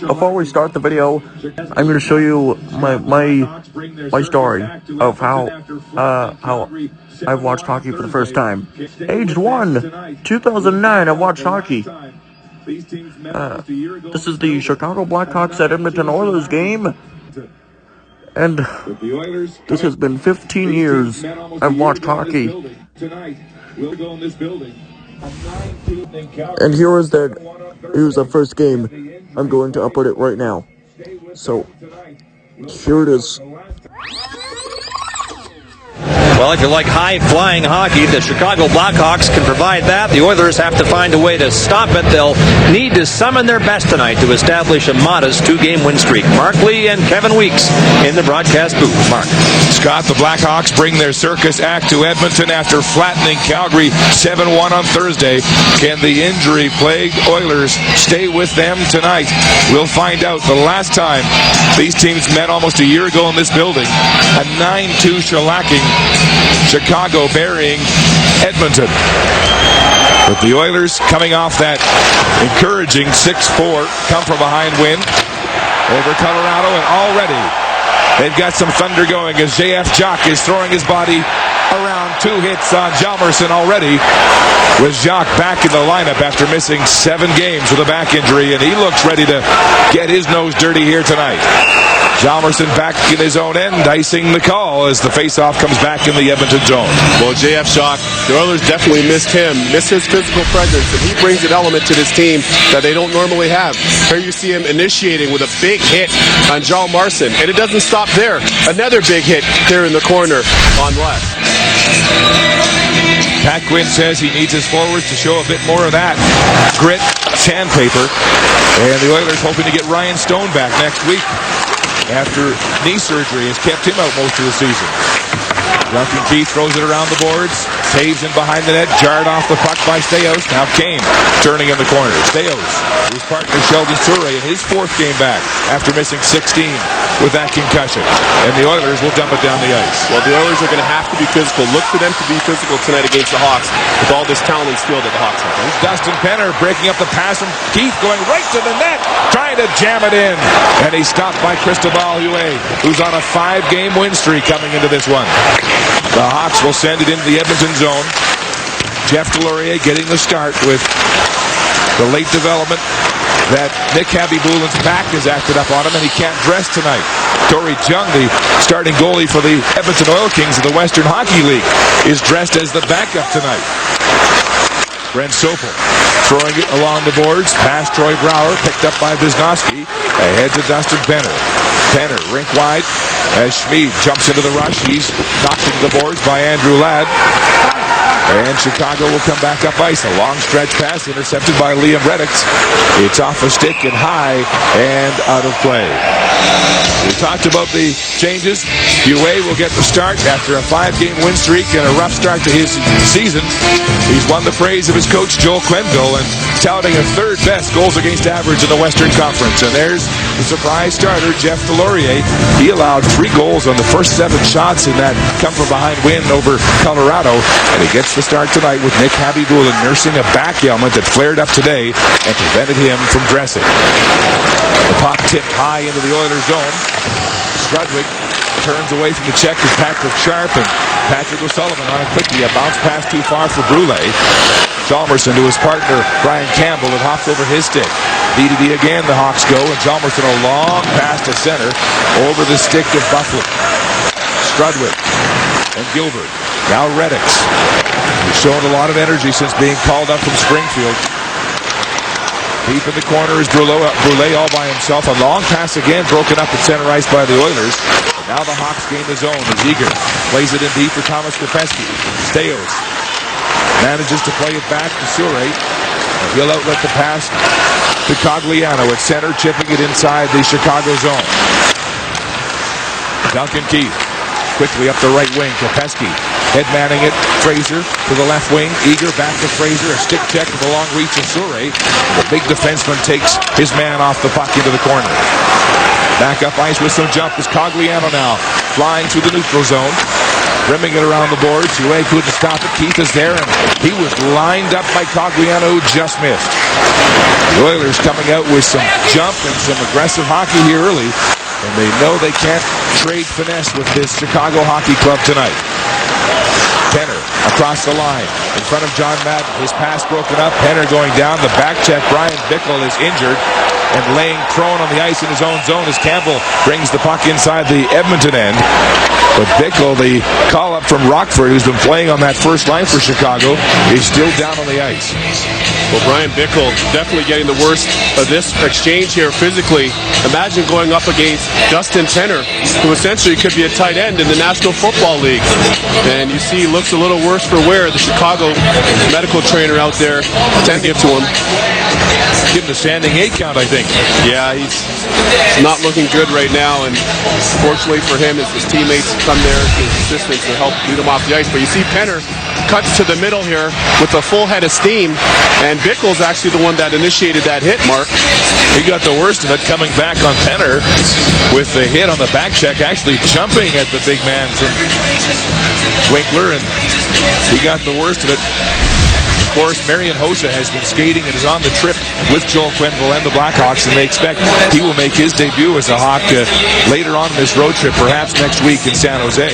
Before we start the video, I'm going to show you my story of how I watched hockey for the first time. Age 1, 2009, I watched hockey. This is the Chicago Blackhawks at Edmonton Oilers game. And this has been 15 years I've watched hockey. And here's the first game. I'm going to upload it right now. So, here it is. Well, if you like high-flying hockey, the Chicago Blackhawks can provide that. The Oilers have to find a way to stop it. They'll need to summon their best tonight to establish a modest two-game win streak. Mark Lee and Kevin Weeks in the broadcast booth. Mark. Scott, the Blackhawks bring their circus act to Edmonton after flattening Calgary 7-1 on Thursday. Can the injury-plagued Oilers stay with them tonight? We'll find out. The last time these teams met almost a year ago in this building, a 9-2 shellacking. Chicago burying Edmonton. But the Oilers coming off that encouraging 6-4 come-from-behind win over Colorado, and already they've got some thunder going as J.F. Jock is throwing his body around. 2 hits on Hjalmarsson already, with Jock back in the lineup after missing 7 games with a back injury, and he looks ready to get his nose dirty here tonight. Hjalmarsson back in his own end, icing the call as the faceoff comes back in the Edmonton zone. Well, J.F. Jock, the Oilers definitely missed him, missed his physical presence, and he brings an element to this team that they don't normally have. Here you see him initiating with a big hit on Hjalmarsson, and it doesn't stop there. Another big hit here in the corner on left. Pat Quinn says he needs his forwards to show a bit more of that grit, sandpaper, and the Oilers hoping to get Ryan Stone back next week after knee surgery has kept him out most of the season. Duncan Keith throws it around the boards, saves in behind the net, jarred off the puck by Staios. Now Kane turning in the corner. Staios, his partner Sheldon Souray in his 4th game back after missing 16 with that concussion. And the Oilers will dump it down the ice. Well, the Oilers are going to have to be physical. Look for them to be physical tonight against the Hawks with all this talent and skill that the Hawks have. There's Dustin Penner breaking up the pass from Keith, going right to the net, trying to jam it in. And he's stopped by Cristobal Huet, who's on a 5-game win streak coming into this one. The Hawks will send it into the Edmonton zone. Jeff Delorier getting the start with the late development that Nick Habibulin's back has acted up on him, and he can't dress tonight. Torrey Jung, the starting goalie for the Edmonton Oil Kings of the Western Hockey League, is dressed as the backup tonight. Brent Sopel throwing it along the boards past Troy Brouwer, picked up by Wisnowski, ahead to Dustin Penner. Penner rink wide as Schmid jumps into the rush. He's knocked into the boards by Andrew Ladd. And Chicago will come back up ice. A long stretch pass intercepted by Liam Reddix. It's off a stick and high and out of play. We talked about the changes. Huet will get the start after a 5-game win streak and a rough start to his season. He's won the praise of his coach Joel Quenneville and touting a 3rd best goals against average in the Western Conference. And there's the surprise starter, Jeff Delorier. He allowed 3 goals on the first 7 shots in that come-from-behind win over Colorado. And he gets the start tonight with Nick Habibulin nursing a back ailment that flared up today and prevented him from dressing. The puck tipped high into the Oilers zone. Strudwick turns away from the check as Patrick Sharp and Patrick O'Sullivan on it quickly. A bounce pass too far for Brule. Hjalmarsson to his partner Brian Campbell. It hops over his stick. DDD again, the Hawks go, and Hjalmarsson a long pass to center over the stick of Buffalo. Strudwick and Gilbert. Now Reddix. He's shown a lot of energy since being called up from Springfield. Deep in the corner is Brule all by himself. A long pass again broken up at center ice by the Oilers. And now the Hawks gain the zone as Eager plays it in deep for Thomas Kopecky. Staios manages to play it back to Souray. He'll outlet the pass to Cogliano at center, chipping it inside the Chicago zone. Duncan Keith quickly up the right wing. Kopecky head-manning it. Fraser to the left wing. Eager back to Fraser. A stick check with a long reach of Souray. The big defenseman takes his man off the puck into the corner. Back up ice with some jump is Cogliano now. Flying through the neutral zone. rimming it around the boards. UA couldn't stop it. Keith is there, and he was lined up by Cogliano, who just missed. The Oilers coming out with some jump and some aggressive hockey here early, and they know they can't trade finesse with this Chicago Hockey Club tonight. Penner across the line in front of John Madden. His pass broken up. Penner going down. The back check. Brian Bickle is injured and laying prone on the ice in his own zone as Campbell brings the puck inside the Edmonton end. But Bickle, the call-up from Rockford, who's been playing on that first line for Chicago, is still down on the ice. Well, Brian Bickle definitely getting the worst of this exchange here physically. Imagine going up against Dustin Penner, who essentially could be a tight end in the National Football League. And you see he looks a little worse for wear. The Chicago medical trainer out there tending to him. Give him the standing 8 count, I think. Yeah, he's not looking good right now, and fortunately for him, his teammates come there, his assistants to help lead him off the ice. But you see Penner cuts to the middle here with a full head of steam, and Bickle's actually the one that initiated that hit, Mark. He got the worst of it coming back on Penner with the hit on the back check, actually jumping at the big man from Winkler, and he got the worst of it. Of course, Marian Hossa has been skating and is on the trip with Joel Quenneville and the Blackhawks, and they expect he will make his debut as a Hawk later on in this road trip, perhaps next week in San Jose.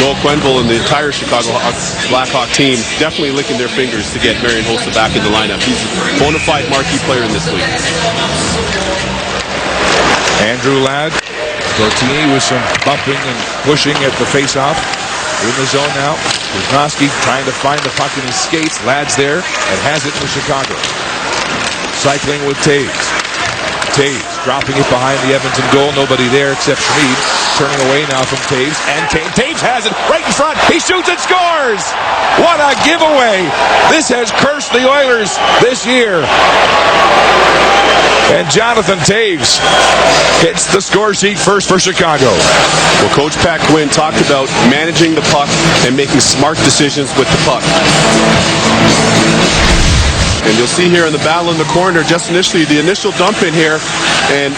Joel Quenneville and the entire Chicago Blackhawk team definitely licking their fingers to get Marian Hossa back in the lineup. He's a bona fide marquee player in this league. Andrew Ladd, Tortini with some bumping and pushing at the face-off. In the zone now. Wisnowski trying to find the puck in his skates. Ladd's there and has it for Chicago. Cycling with Taves. Taves dropping it behind the Edmonton goal. Nobody there except Schmid. Turning away now from Taves. And Kane. Taves has it right in front. He shoots and scores! What a giveaway! This has cursed the Oilers this year. And Jonathan Taves hits the score sheet first for Chicago. Well, Coach Pat Quinn talked about managing the puck and making smart decisions with the puck. And you'll see here in the battle in the corner, just initially, the initial dump in here, and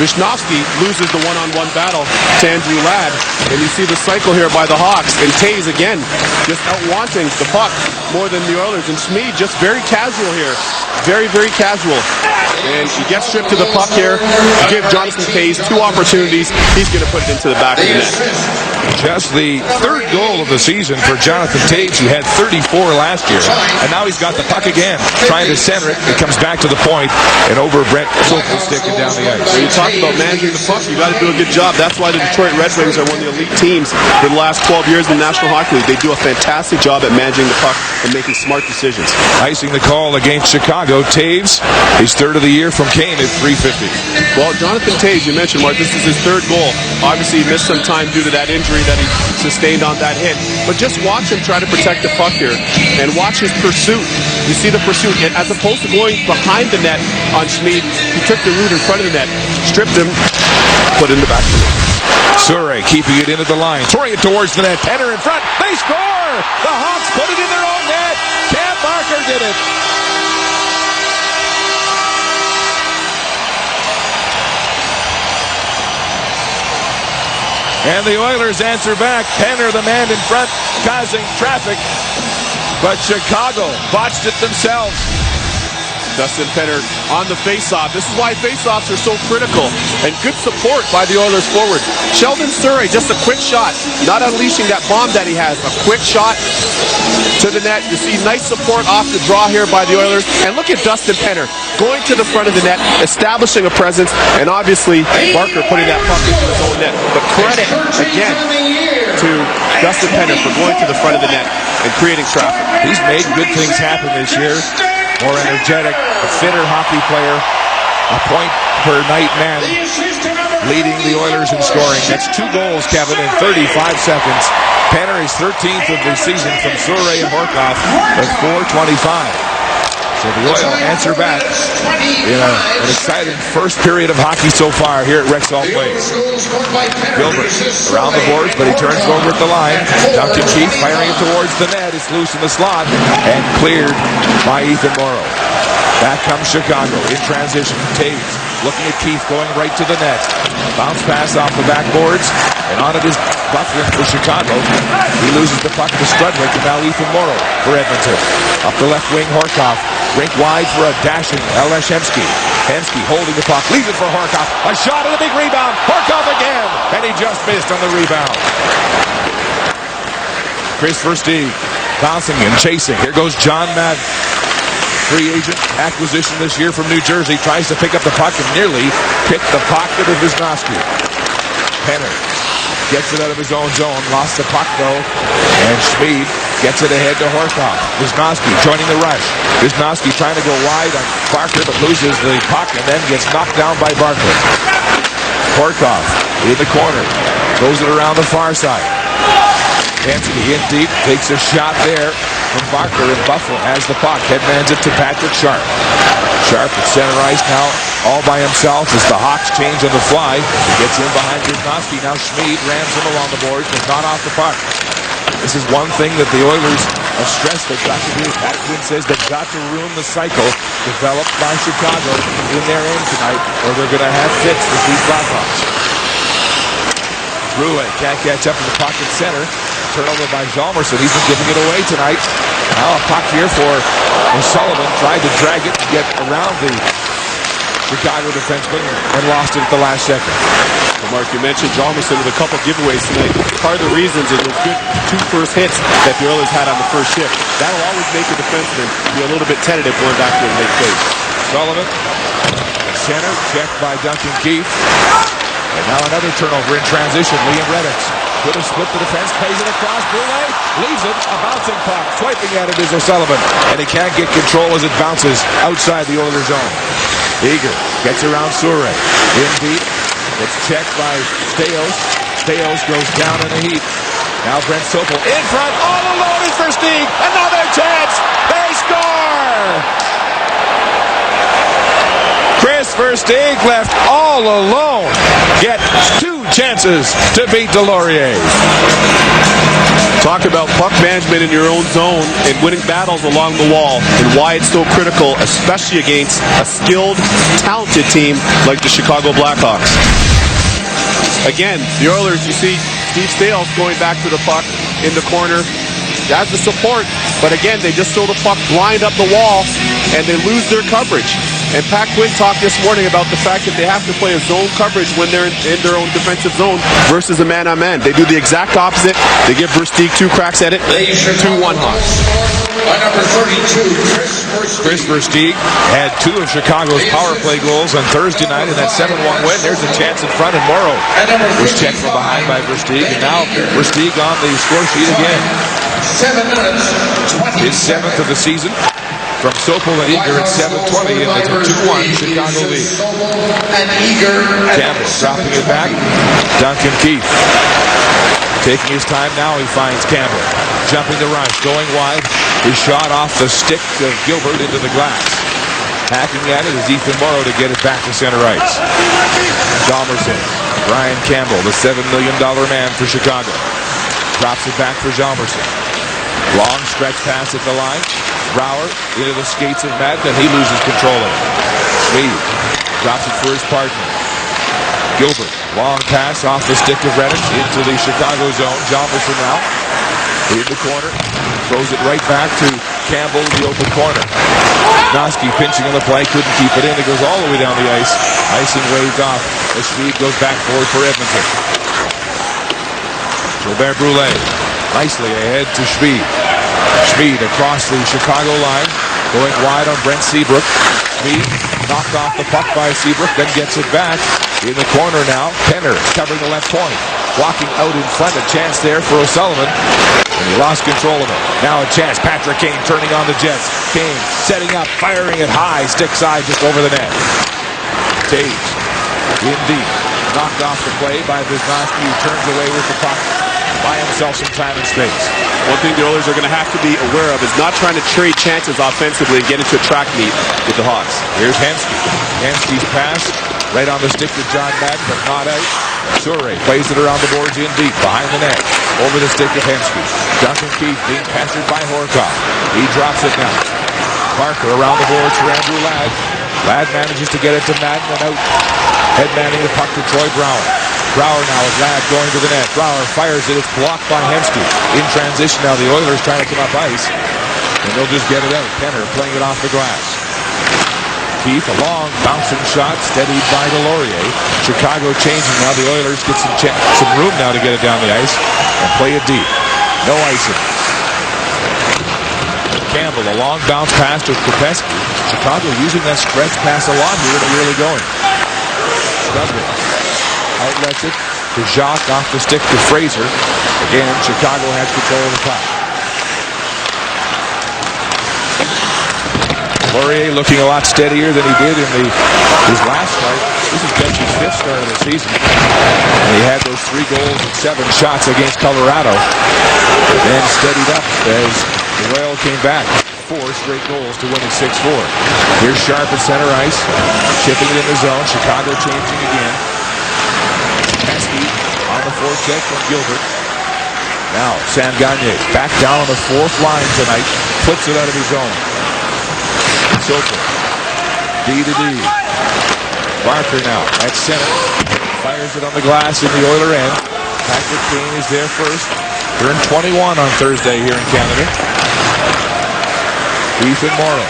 Wisnowski loses the one-on-one battle to Andrew Ladd. And you see the cycle here by the Hawks. And Taves, again, just out-wanting the puck more than the Oilers. And Schmid just very casual here. Very, very casual. And he gets stripped to the puck here. Give Jonathan Taves 2 opportunities. He's going to put it into the back of the net. Just the 3rd goal of the season for Jonathan Taves. He had 34 last year. And now he's got the puck again. Trying to center it. It comes back to the point. And over Brent Silver's stick and down the ice. When you talk about managing the puck, you got to do a good job. That's why the Detroit Red Wings are one of the elite teams for the last 12 years in the National Hockey League. They do a fantastic job at managing the puck and making smart decisions. Icing the call against Chicago. Taves, his 3rd of the year from Kane at .350. Well, Jonathan Taves, you mentioned, Mark, this is his 3rd goal. Obviously, he missed some time due to that injury that he sustained on that hit. But just watch him try to protect the puck here and watch his pursuit. You see the pursuit. And as opposed to going behind the net on Schmid, he took the route in front of the net, stripped him, put it in the back of the net. Surrey keeping it into the line, throwing it towards the net. Penner in front. They score! The Hawks put it in their own net. Cam Barker did it. And the Oilers answer back. Penner, the man in front, causing traffic. But Chicago botched it themselves. Dustin Penner on the faceoff. This is why faceoffs are so critical. And good support by the Oilers forward. Sheldon Surrey, just a quick shot. Not unleashing that bomb that he has. A quick shot to the net. You see nice support off the draw here by the Oilers. And look at Dustin Penner going to the front of the net, establishing a presence, and obviously Barker putting that puck into his own net. But credit, again, to Dustin Penner for going to the front of the net and creating traffic. He's made good things happen this year. More energetic, a fitter hockey player, a point-per-night man, leading the Oilers in scoring. That's 2 goals, Kevin, in 35 seconds. Penner is 13th of the season from Surrey and Horkoff at .425. So the Oilers answer back in an exciting first period of hockey so far here at Rexall Place. Gilbert around the boards, but he turns over at the line. Duncan Keith firing it towards the net. It's loose in the slot and cleared by Ethan Morrow. Back comes Chicago in transition. Taves looking at Keith going right to the net. Bounce pass off the backboards. And on it is Bufflin for Chicago. He loses the puck to Strudwick, and now Ethan Morrow for Edmonton. Up the left wing, Horkoff. Rink wide for a dashing Hemsky. Hemsky holding the puck, leaves it for Horkoff. A shot and a big rebound. Horkoff again, and he just missed on the rebound. Chris Versteeg bouncing and chasing. Here goes John Madden. Free agent acquisition this year from New Jersey. Tries to pick up the puck and nearly hit the pocket of Wisniewski. Penner gets it out of his own zone. Lost the puck though. And Schmid gets it ahead to Horkoff. Wisniewski joining the rush. Wisniewski trying to go wide on Barker, but loses the puck and then gets knocked down by Barker. Horkoff in the corner. Throws it around the far side. Hemsky in deep. Takes a shot there from Barker, and Buffalo has the puck. Headmans it to Patrick Sharp. Sharp at center ice now, all by himself as the Hawks change on the fly. He gets in behind Wisniewski. Now Schmid rams him along the boards, but not off the puck. This is one thing that the Oilers have stressed they've got to do. Pat Quinn says they've got to ruin the cycle developed by Chicago in their end tonight, or they're going to have fits with these Blackhawks. Brule can't catch up to the pocket center. Turnover by Hjalmarsson. He's been giving it away tonight. Now a puck here for O'Sullivan. Tried to drag it to get around the Chicago defenseman and lost it at the last second. Well, Mark, you mentioned Hjalmarsson with a couple giveaways tonight. Part of the reasons is those good two first hits that the Oilers had on the first shift. That'll always make a defenseman be a little bit tentative going back there and make plays. Sullivan, center, checked by Duncan Keith. And now another turnover in transition. Liam Reddix could have split the defense, plays it across. Brule leaves it, a bouncing puck. Swiping at it is O'Sullivan, and he can't get control as it bounces outside the Oilers zone. Eager gets around Surre. In deep, it's checked by Steos. Steos goes down in a heap. Now Brent Sopel in front, all alone is Versteeg. Another chance. They score! Chris Versteeg left all alone. Gets two chances to beat Delorier. Talk about puck management in your own zone and winning battles along the wall and why it's so critical, especially against a skilled, talented team like the Chicago Blackhawks. Again, the Oilers, you see Steve Stales going back to the puck in the corner. That's the support, but again, they just throw the puck blind up the wall and they lose their coverage. And Pat Quinn talked this morning about the fact that they have to play a zone coverage when they're in their own defensive zone versus a man-on-man. They do the exact opposite. They give Versteeg two cracks at it. 2-1 Hawks. By number 32, Chris Versteeg had two of Chicago's power play goals on Thursday night in that 7-1 win. There's a chance in front, and Morrow was checked from behind by Versteeg, and now Versteeg on the score sheet again. 7 minutes, 20 His seventh of the season. From Sopel and Eager at 7:20 in the 2-1 Chicago lead. and Eager. Campbell dropping it back. Duncan Keith taking his time now. He finds Campbell jumping the rush, going wide. His shot off the stick of Gilbert into the glass. Hacking at it is Ethan Morrow to get it back to center ice. Hjalmarsson, Brian Campbell, the $7 million man for Chicago, drops it back for Hjalmarsson. Long stretch pass at the line. Brouwer into the skates of Madden, and he loses control of it. Schmid drops it for his partner. Gilbert, long pass off the stick of Reddix into the Chicago zone. Hjalmarsson now in the corner, throws it right back to Campbell in the open corner. Noski pinching on the play, couldn't keep it in. It goes all the way down the ice. Icing waved off as Schmid goes back forward for Edmonton. Gilbert Brule nicely ahead to Schmid. Schmid across the Chicago line, going wide on Brent Seabrook. Schmid knocked off the puck by Seabrook, then gets it back. In the corner now, Penner covering the left point. Walking out in front, a chance there for O'Sullivan. And he lost control of it. Now a chance, Patrick Kane turning on the Jets. Kane setting up, firing it high, stick side just over the net. Taves in deep. Knocked off the play by Wisniewski, who turns away with the puck. Buy himself some time and space. One thing the Oilers are going to have to be aware of is not trying to trade chances offensively and get into a track meet with the Hawks. Here's Hemsky. Hemsky's pass right on the stick to John Madden, but not out. Surre plays it around the boards in deep, behind the net. Over the stick of Hemsky. Duncan Keith being pestered by Horkoff. He drops it now. Parker around the boards for Andrew Ladd. Ladd manages to get it to Madden and out. Head manning the puck to Troy Brown. Brouwer now with Ladd going to the net. Brouwer fires it. It's blocked by Hemsky. In transition now, the Oilers trying to come up ice. And they'll just get it out. Penner playing it off the glass. Keith, a long bouncing shot, steadied by Delorier. Chicago changing now. The Oilers get some room now to get it down the ice and play it deep. No icing. Campbell, a long bounce pass to Kopecky. Chicago using that stretch pass a lot here and really going. Dudley outlets it to Jacques, off the stick to Fraser. Again, Chicago has control of the puck. Laurier looking a lot steadier than he did in his last fight. This is Bench's 5th start of the season. And he had those 3 goals and 7 shots against Colorado. And then steadied up as the Royal came back. 4 straight goals to win it 6-4. Here's Sharp at center ice. Chipping it in the zone. Chicago changing again. Pesky on the forecheck from Gilbert. Now Sangagne back down on the 4th line tonight. Flips it out of his zone. Soper. D to D. Barker now at center. Fires it on the glass in the Oiler end. Patrick Kane is there first. Turned 21 on Thursday here in Canada. Ethan Morrow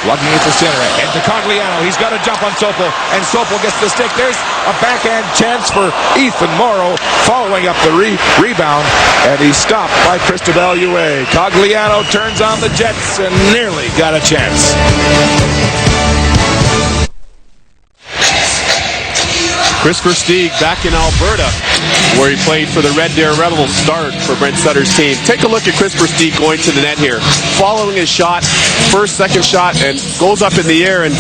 lugging it to center. And to Cogliano. He's got to jump on Sopel. And Sopel gets the stick. There's a backhand chance for Ethan Morrow. Following up the rebound. And he's stopped by Cristobal Huet. Cogliano turns on the Jets and nearly got a chance. Chris Versteeg back in Alberta, where he played for the Red Deer Rebels, start for Brent Sutter's team. Take a look at Chris Versteeg going to the net here, following his shot, first, second shot, and goes up in the air, and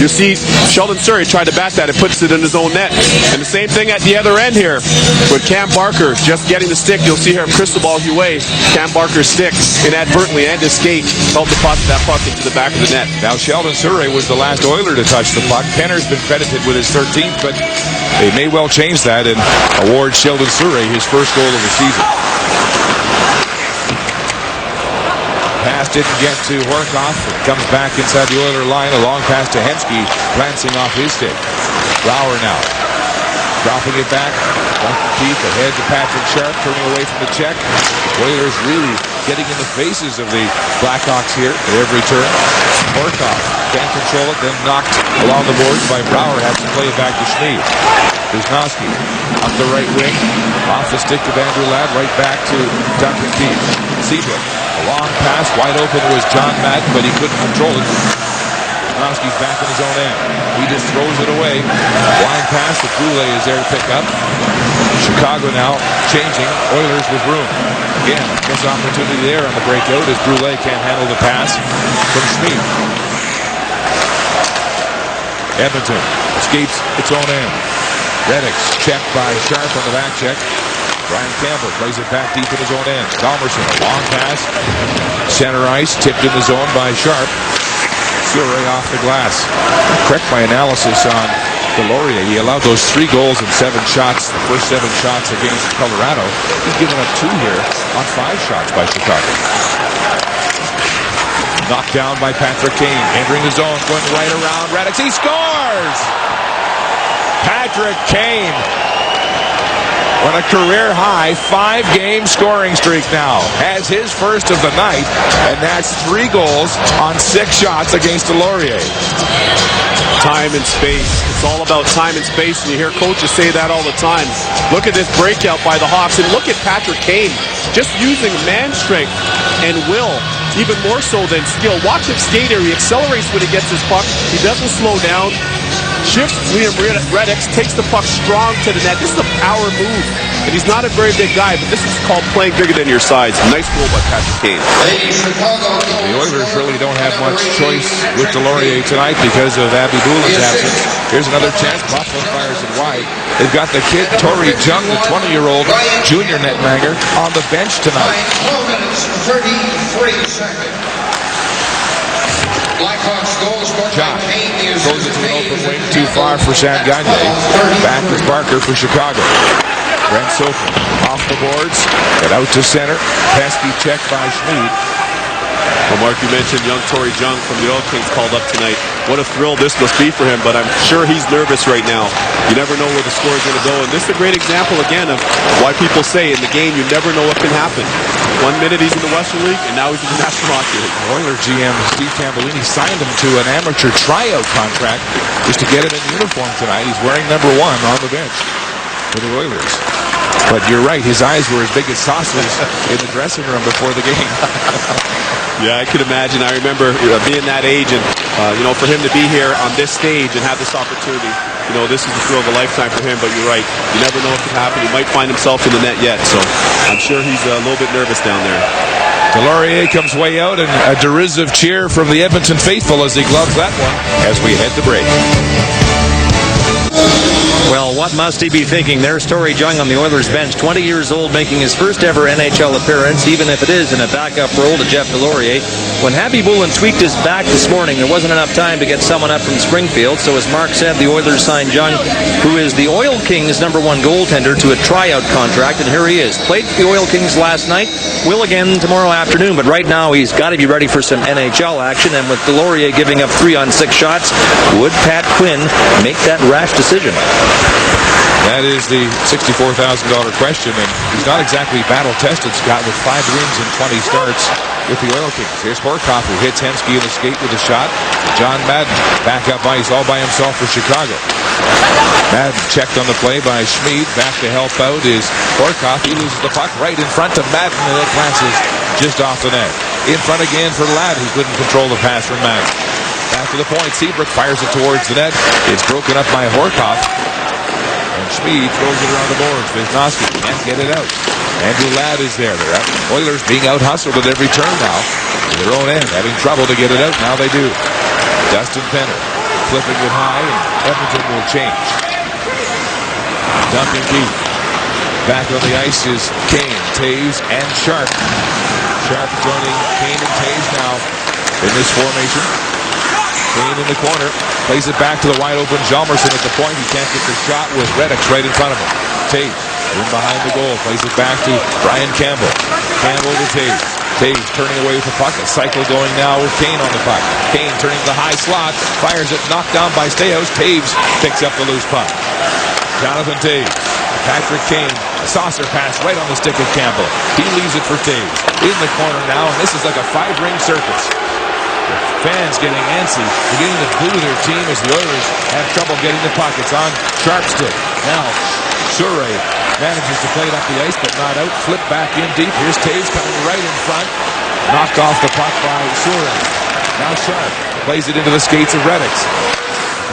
you see Sheldon Surrey tried to bat that and puts it in his own net. And the same thing at the other end here, with Cam Barker just getting the stick. You'll see here Cristobal Huet, Cam Barker's stick, inadvertently and his skate helped deposit that puck into the back of the net. Now Sheldon Surrey was the last Oiler to touch the puck. Penner's been credited with his 13th, but they may well change that and award Sheldon Surrey his first goal of the season. Pass didn't get to Horkoff. It comes back inside the Oiler line. A long pass to Hemsky, glancing off his stick. Brouwer now dropping it back. Duncan Keith ahead to Patrick Sharp, turning away from the check. Oilers really getting in the faces of the Blackhawks here at every turn. Horkoff can't control it, then knocked along the boards by Brouwer. Has to play it back to Schmid. Wisnowski up the right wing, off the stick of Andrew Ladd, right back to Duncan Keith. Seabrook, a long pass, wide open was John Madden, but he couldn't control it. Wisnowski's back in his own end. He just throws it away. Blind pass, the Brule is there to pick up. Chicago now changing. Oilers with room. Again, missed opportunity there on the breakout as Brule can't handle the pass from Schmid. Edmonton escapes its own end. Reddix checked by Sharp on the back check. Brian Campbell plays it back deep in his own end. Dalmerson, a long pass. Center ice, tipped in the zone by Sharp. Surrey off the glass. Correct my analysis on Delorier. He allowed those 3 goals and 7 shots, the first 7 shots against Colorado. He's given up 2 here on 5 shots by Chicago. Knocked down by Patrick Kane. Entering the zone, going right around Reddix. He scores! Patrick Kane on a career-high 5-game scoring streak now. Has his first of the night, and that's 3 goals on 6 shots against Delorier. Time and space. It's all about time and space, and you hear coaches say that all the time. Look at this breakout by the Hawks, and look at Patrick Kane just using man strength and will, even more so than skill. Watch him skate here. He accelerates when he gets his puck. He doesn't slow down. Shifts Liam Reddix, takes the puck strong to the net. This is a power move. And he's not a very big guy, but this is called playing bigger than your size. Nice goal by Patrick Kane. The Oilers really don't have much choice with Delorier tonight because of Abby Boulin's absence. Here's another chance. Buffalo fires it wide. They've got the kid, Torrey Jung, the 20-year-old junior netmanger, on the bench tonight. 12 minutes, 33 seconds. Blackhawks goal scored by Kane. Goes into an open wing, too far for Sangagne. Back is Barker for Chicago. Brent Sofer off the boards and out to center. Pesky checked by Schmid. Well, Mark, you mentioned young Torrey Jung from the Oil Kings called up tonight. What a thrill this must be for him, but I'm sure he's nervous right now. You never know where the score is going to go, and this is a great example, again, of why people say in the game you never know what can happen. 1 minute he's in the Western League, and now he's in the National Hockey League. Oilers GM Steve Tambellini signed him to an amateur tryout contract just to get him in uniform tonight. He's wearing number 1 on the bench for the Oilers. But you're right, his eyes were as big as saucers in the dressing room before the game. Yeah, I could imagine. I remember being that age, and for him to be here on this stage and have this opportunity, this is the thrill of a lifetime for him. But you're right, you never know what could happen. He might find himself in the net yet, so I'm sure he's a little bit nervous down there. Delorier comes way out, and a derisive cheer from the Edmonton faithful as he gloves that one as we head to break. Well, what must he be thinking? There's Torrey Jung on the Oilers bench, 20 years old, making his first ever NHL appearance, even if it is in a backup role to Jeff Delorier. When Happy Bullen tweaked his back this morning, there wasn't enough time to get someone up from Springfield, so as Mark said, the Oilers signed Jung, who is the Oil Kings' #1 goaltender, to a tryout contract, and here he is. Played for the Oil Kings last night, will again tomorrow afternoon, but right now he's got to be ready for some NHL action, and with Delorier giving up 3-on-6 shots, would Pat Quinn make that rash decision? That is the $64,000 question, and he's not exactly battle-tested, Scott, with 5 wins and 20 starts with the Oil Kings. Here's Horkoff, who hits Hemsky in the skate with a shot. John Madden back up ice all by himself for Chicago. Madden checked on the play by Schmid. Back to help out is Horkoff. He loses the puck right in front to Madden, and it glances just off the net. In front again for Ladd, who couldn't control the pass from Madden. Back to the point. Seabrook fires it towards the net. It's broken up by Horkoff. And Schmid throws it around the boards. Wisnowski can't get it out. Andrew Ladd is there. The Oilers being out-hustled at every turn now. To their own end, having trouble to get it out. Now they do. Dustin Penner flipping it high, and Edmonton will change. Duncan Keith. Back on the ice is Kane, Taves, and Sharp. Sharp joining Kane and Taves now in this formation. Kane in the corner, plays it back to the wide-open Hjalmarsson at the point. He can't get the shot with Reddick right in front of him. Taves in behind the goal, plays it back to Brian Campbell. Campbell to Taves. Taves turning away with the puck. A cycle going now with Kane on the puck. Kane turning the high slot, fires it, knocked down by Stayhouse. Taves picks up the loose puck. Jonathan Taves. Patrick Kane, a saucer pass right on the stick of Campbell. He leaves it for Taves. In the corner now, and this is like a 5-ring circus. Fans getting antsy, beginning to boo their team as the Oilers have trouble getting the puck. It's on Sharp stick. Now, Sure manages to play it up the ice, but not out. Flip back in deep. Here's Taves coming right in front. Knocked off the puck by Sure. Now Sharp plays it into the skates of Reddick.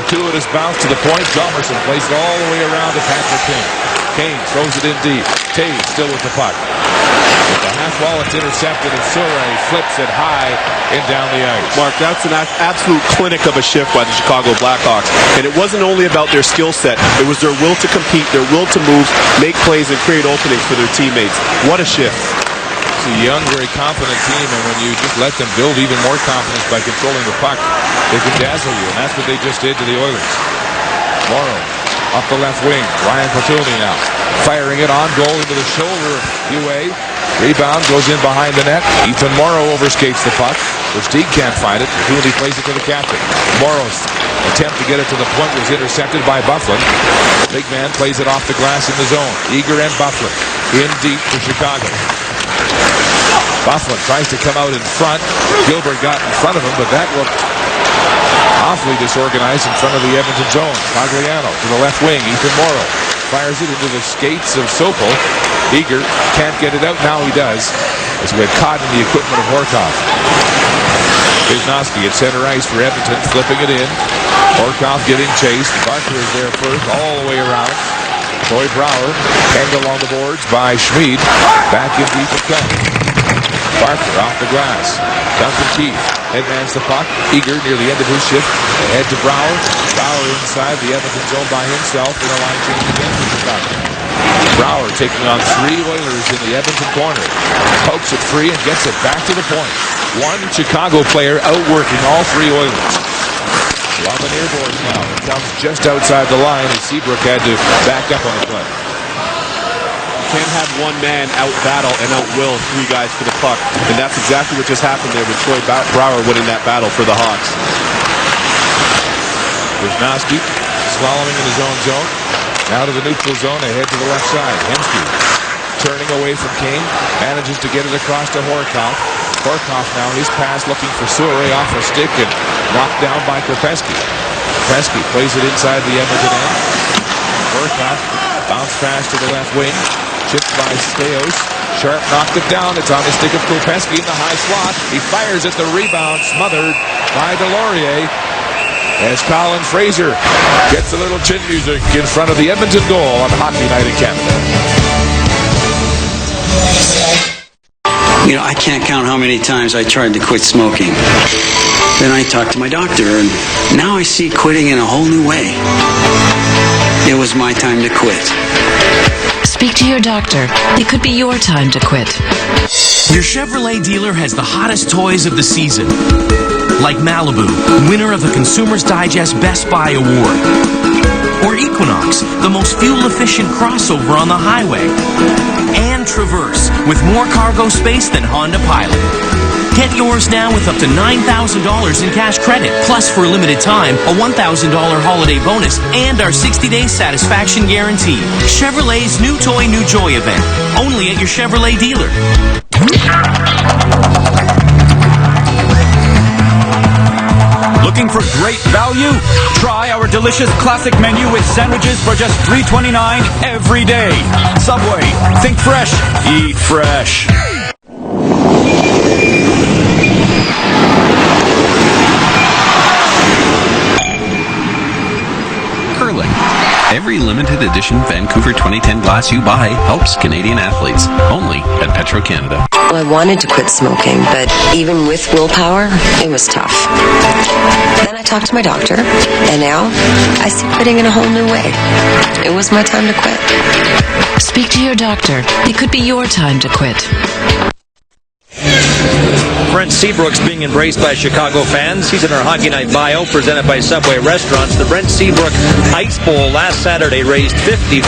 Gratuitous bounce to the point. Hjalmarsson plays it all the way around to Patrick Kane. Kane throws it in deep. Taves still with the puck. With the half wall, it's intercepted, and Sure flips it high and down the ice. Mark, that's an absolute clinic of a shift by the Chicago Blackhawks. And it wasn't only about their skill set. It was their will to compete, their will to move, make plays, and create openings for their teammates. What a shift. It's a young, very confident team, and when you just let them build even more confidence by controlling the puck, they can dazzle you, and that's what they just did to the Oilers. Morrow up the left wing. Ryan Platuni now firing it on goal into the shoulder of UA. Rebound goes in behind the net. Ethan Morrow overskates the puck, which Deeg can't find it. Platuni plays it to the captain. Morrow's attempt to get it to the point was intercepted by Bufflin. Big man plays it off the glass in the zone. Eager and Bufflin in deep for Chicago. Bufflin tries to come out in front. Gilbert got in front of him, but that looked awfully disorganized in front of the Edmonton zone. Pagliano to the left wing. Ethan Morrow fires it into the skates of Sopel. Eager can't get it out. Now he does, as we get caught in the equipment of Horkoff. Wisnowski at center ice for Edmonton, flipping it in. Horkoff getting chased. Barker is there first, all the way around. Troy Brouwer penned along the boards by Schmid. Back in deep at cut. Barker off the glass. Duncan Keith headmans the puck. Eager near the end of his shift. Ahead to Brouwer. Brouwer inside the Edmonton zone by himself in a line change again for Chicago. Brouwer taking on 3 Oilers in the Edmonton corner. Pokes it free and gets it back to the point. One Chicago player outworking all 3 Oilers. On the near boards now. It comes just outside the line as Seabrook had to back up on the play. can't have one man out-battle and out-will three guys for the puck. And that's exactly what just happened there with Troy Brouwer winning that battle for the Hawks. Wisnowski swallowing in his own zone. Now to the neutral zone, ahead to the left side. Hemsky turning away from Kane. Manages to get it across to Horkoff. Horkoff now, his pass looking for Soiree off a stick and knocked down by Krupewski. Krupewski plays it inside the Edmonton end. Horkoff bounce pass to the left wing. Chipped by Steos. Sharp knocked it down. It's on the stick of Krupewski in the high slot. He fires at the rebound, smothered by Delorier. As Colin Fraser gets a little chin music in front of the Edmonton goal on Hockey Night in Canada. You know, I can't count how many times I tried to quit smoking. Then I talked to my doctor, and now I see quitting in a whole new way. It was my time to quit. Speak to your doctor. It could be your time to quit. Your Chevrolet dealer has the hottest toys of the season. Like Malibu, winner of the Consumer's Digest Best Buy Award. Or Equinox, the most fuel-efficient crossover on the highway. And Traverse, with more cargo space than Honda Pilot. Get yours now with up to $9,000 in cash credit, plus for a limited time, a $1,000 holiday bonus, and our 60-day satisfaction guarantee. Chevrolet's New Toy, New Joy event, only at your Chevrolet dealer. Looking for great value? Try our delicious classic menu with sandwiches for just $3.29 every day. Subway, think fresh, eat fresh. Curling. Every limited edition Vancouver 2010 glass you buy helps Canadian athletes. Only at Petro-Canada. I wanted to quit smoking, but even with willpower, it was tough. Then I talked to my doctor, and now I see quitting in a whole new way. It was my time to quit. Speak to your doctor. It could be your time to quit. Brent Seabrook's being embraced by Chicago fans. He's in our Hockey Night bio presented by Subway Restaurants. The Brent Seabrook Ice Bowl last Saturday raised $50,000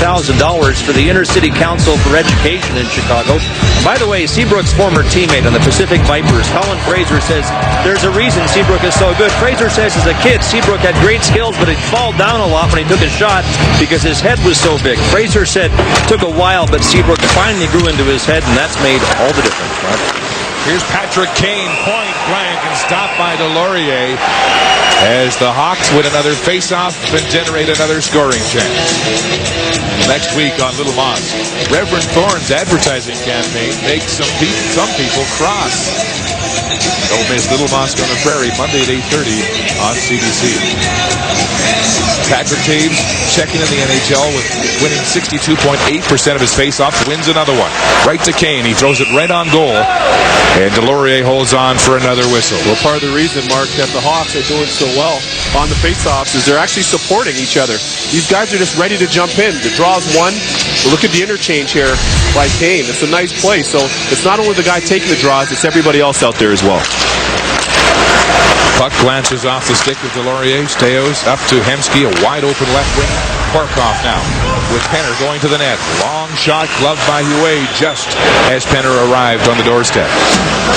for the Inner City Council for Education in Chicago. By the way, Seabrook's former teammate on the Pacific Vipers, Colin Fraser, says there's a reason Seabrook is so good. Fraser says as a kid, Seabrook had great skills, but he'd fall down a lot when he took a shot because his head was so big. Fraser said it took a while, but Seabrook finally grew into his head, and that's made all the difference, Mark. Here's Patrick Kane, point blank, and stopped by Delorier as the Hawks win another face-off and generate another scoring chance. Next week on Little Moss, Reverend Thorne's advertising campaign makes some people cross. Don't miss Little Moss on the Prairie, Monday at 8:30 on CBC. Patrick Taves checking in the NHL with winning 62.8% of his face-offs, wins another one. Right to Kane, he throws it right on goal, and Delorier holds on for another whistle. Well, part of the reason, Mark, that the Hawks are doing so well on the face-offs is they're actually supporting each other. These guys are just ready to jump in. The draw's one. Look at the interchange here by Kane. It's a nice play. So it's not only the guy taking the draws, it's everybody else out there as well. Puck glances off the stick of Delorier. Steos up to Hemsky, a wide open left wing. Horkoff now with Penner going to the net. Long shot gloved by Huey just as Penner arrived on the doorstep.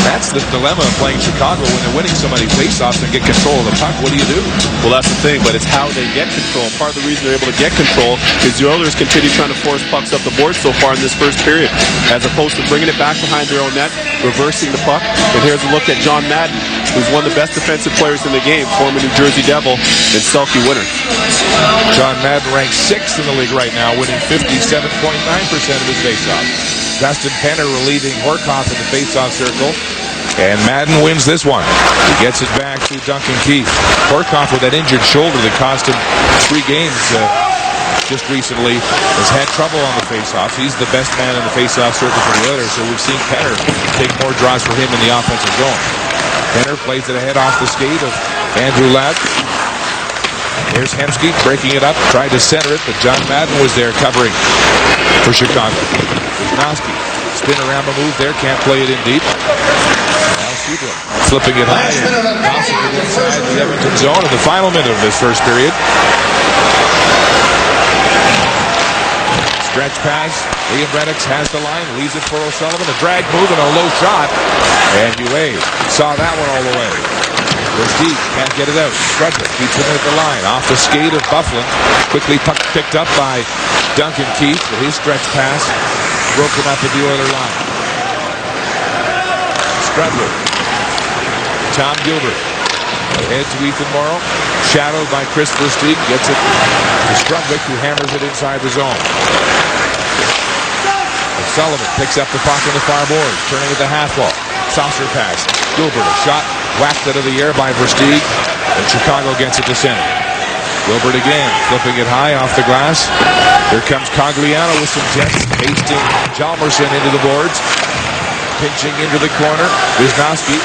That's the dilemma of playing Chicago when they're winning so many faceoffs and get control of the puck. What do you do? Well, that's the thing, but it's how they get control. Part of the reason they're able to get control is the Oilers continue trying to force pucks up the board so far in this first period, as opposed to bringing it back behind their own net, reversing the puck. And here's a look at John Madden, who's one of the best defensive players in the game, former New Jersey Devil and Selke winner. John Madden ranks 6th in the league right now, winning 57.9% of his faceoffs. Dustin Penner relieving Horkoff in the faceoff circle. And Madden wins this one. He gets it back to Duncan Keith. Horkoff with that injured shoulder that cost him 3 games just recently has had trouble on the faceoffs. He's the best man in the faceoff circle for the Oilers, so we've seen Penner take more draws for him in the offensive zone. Penner plays it ahead off the skate of Andrew Ladd. Here's Hemsky breaking it up, tried to center it, but John Madden was there covering for Chicago. Wisnowski, spin around the move there, can't play it in deep. Now Seabrook flipping it high and tossing it inside the Edmonton zone in the final minute of this first period. Stretch pass. Liam Reddix has the line, leaves it for O'Sullivan. A drag move and a low shot. And UA saw that one all the way. Versteeg can't get it out. Strudwick keeps it at the line. Off the skate of Bufflin. Quickly picked up by Duncan Keith with his stretch pass. Broken up at the Oiler line. Strudwick. Tom Gilbert. Ahead to Ethan Morrow. Shadowed by Chris Versteeg. Gets it to Strudwick, who hammers it inside the zone. Sullivan picks up the puck on the far boards, turning at the half wall. Saucer pass. Gilbert, a shot whacked out of the air by Versteeg, and Chicago gets it to center. Gilbert again, flipping it high off the glass. Here comes Cogliano with some jets, pasting Hjalmarsson into the boards. Pinching into the corner, Wisnowski.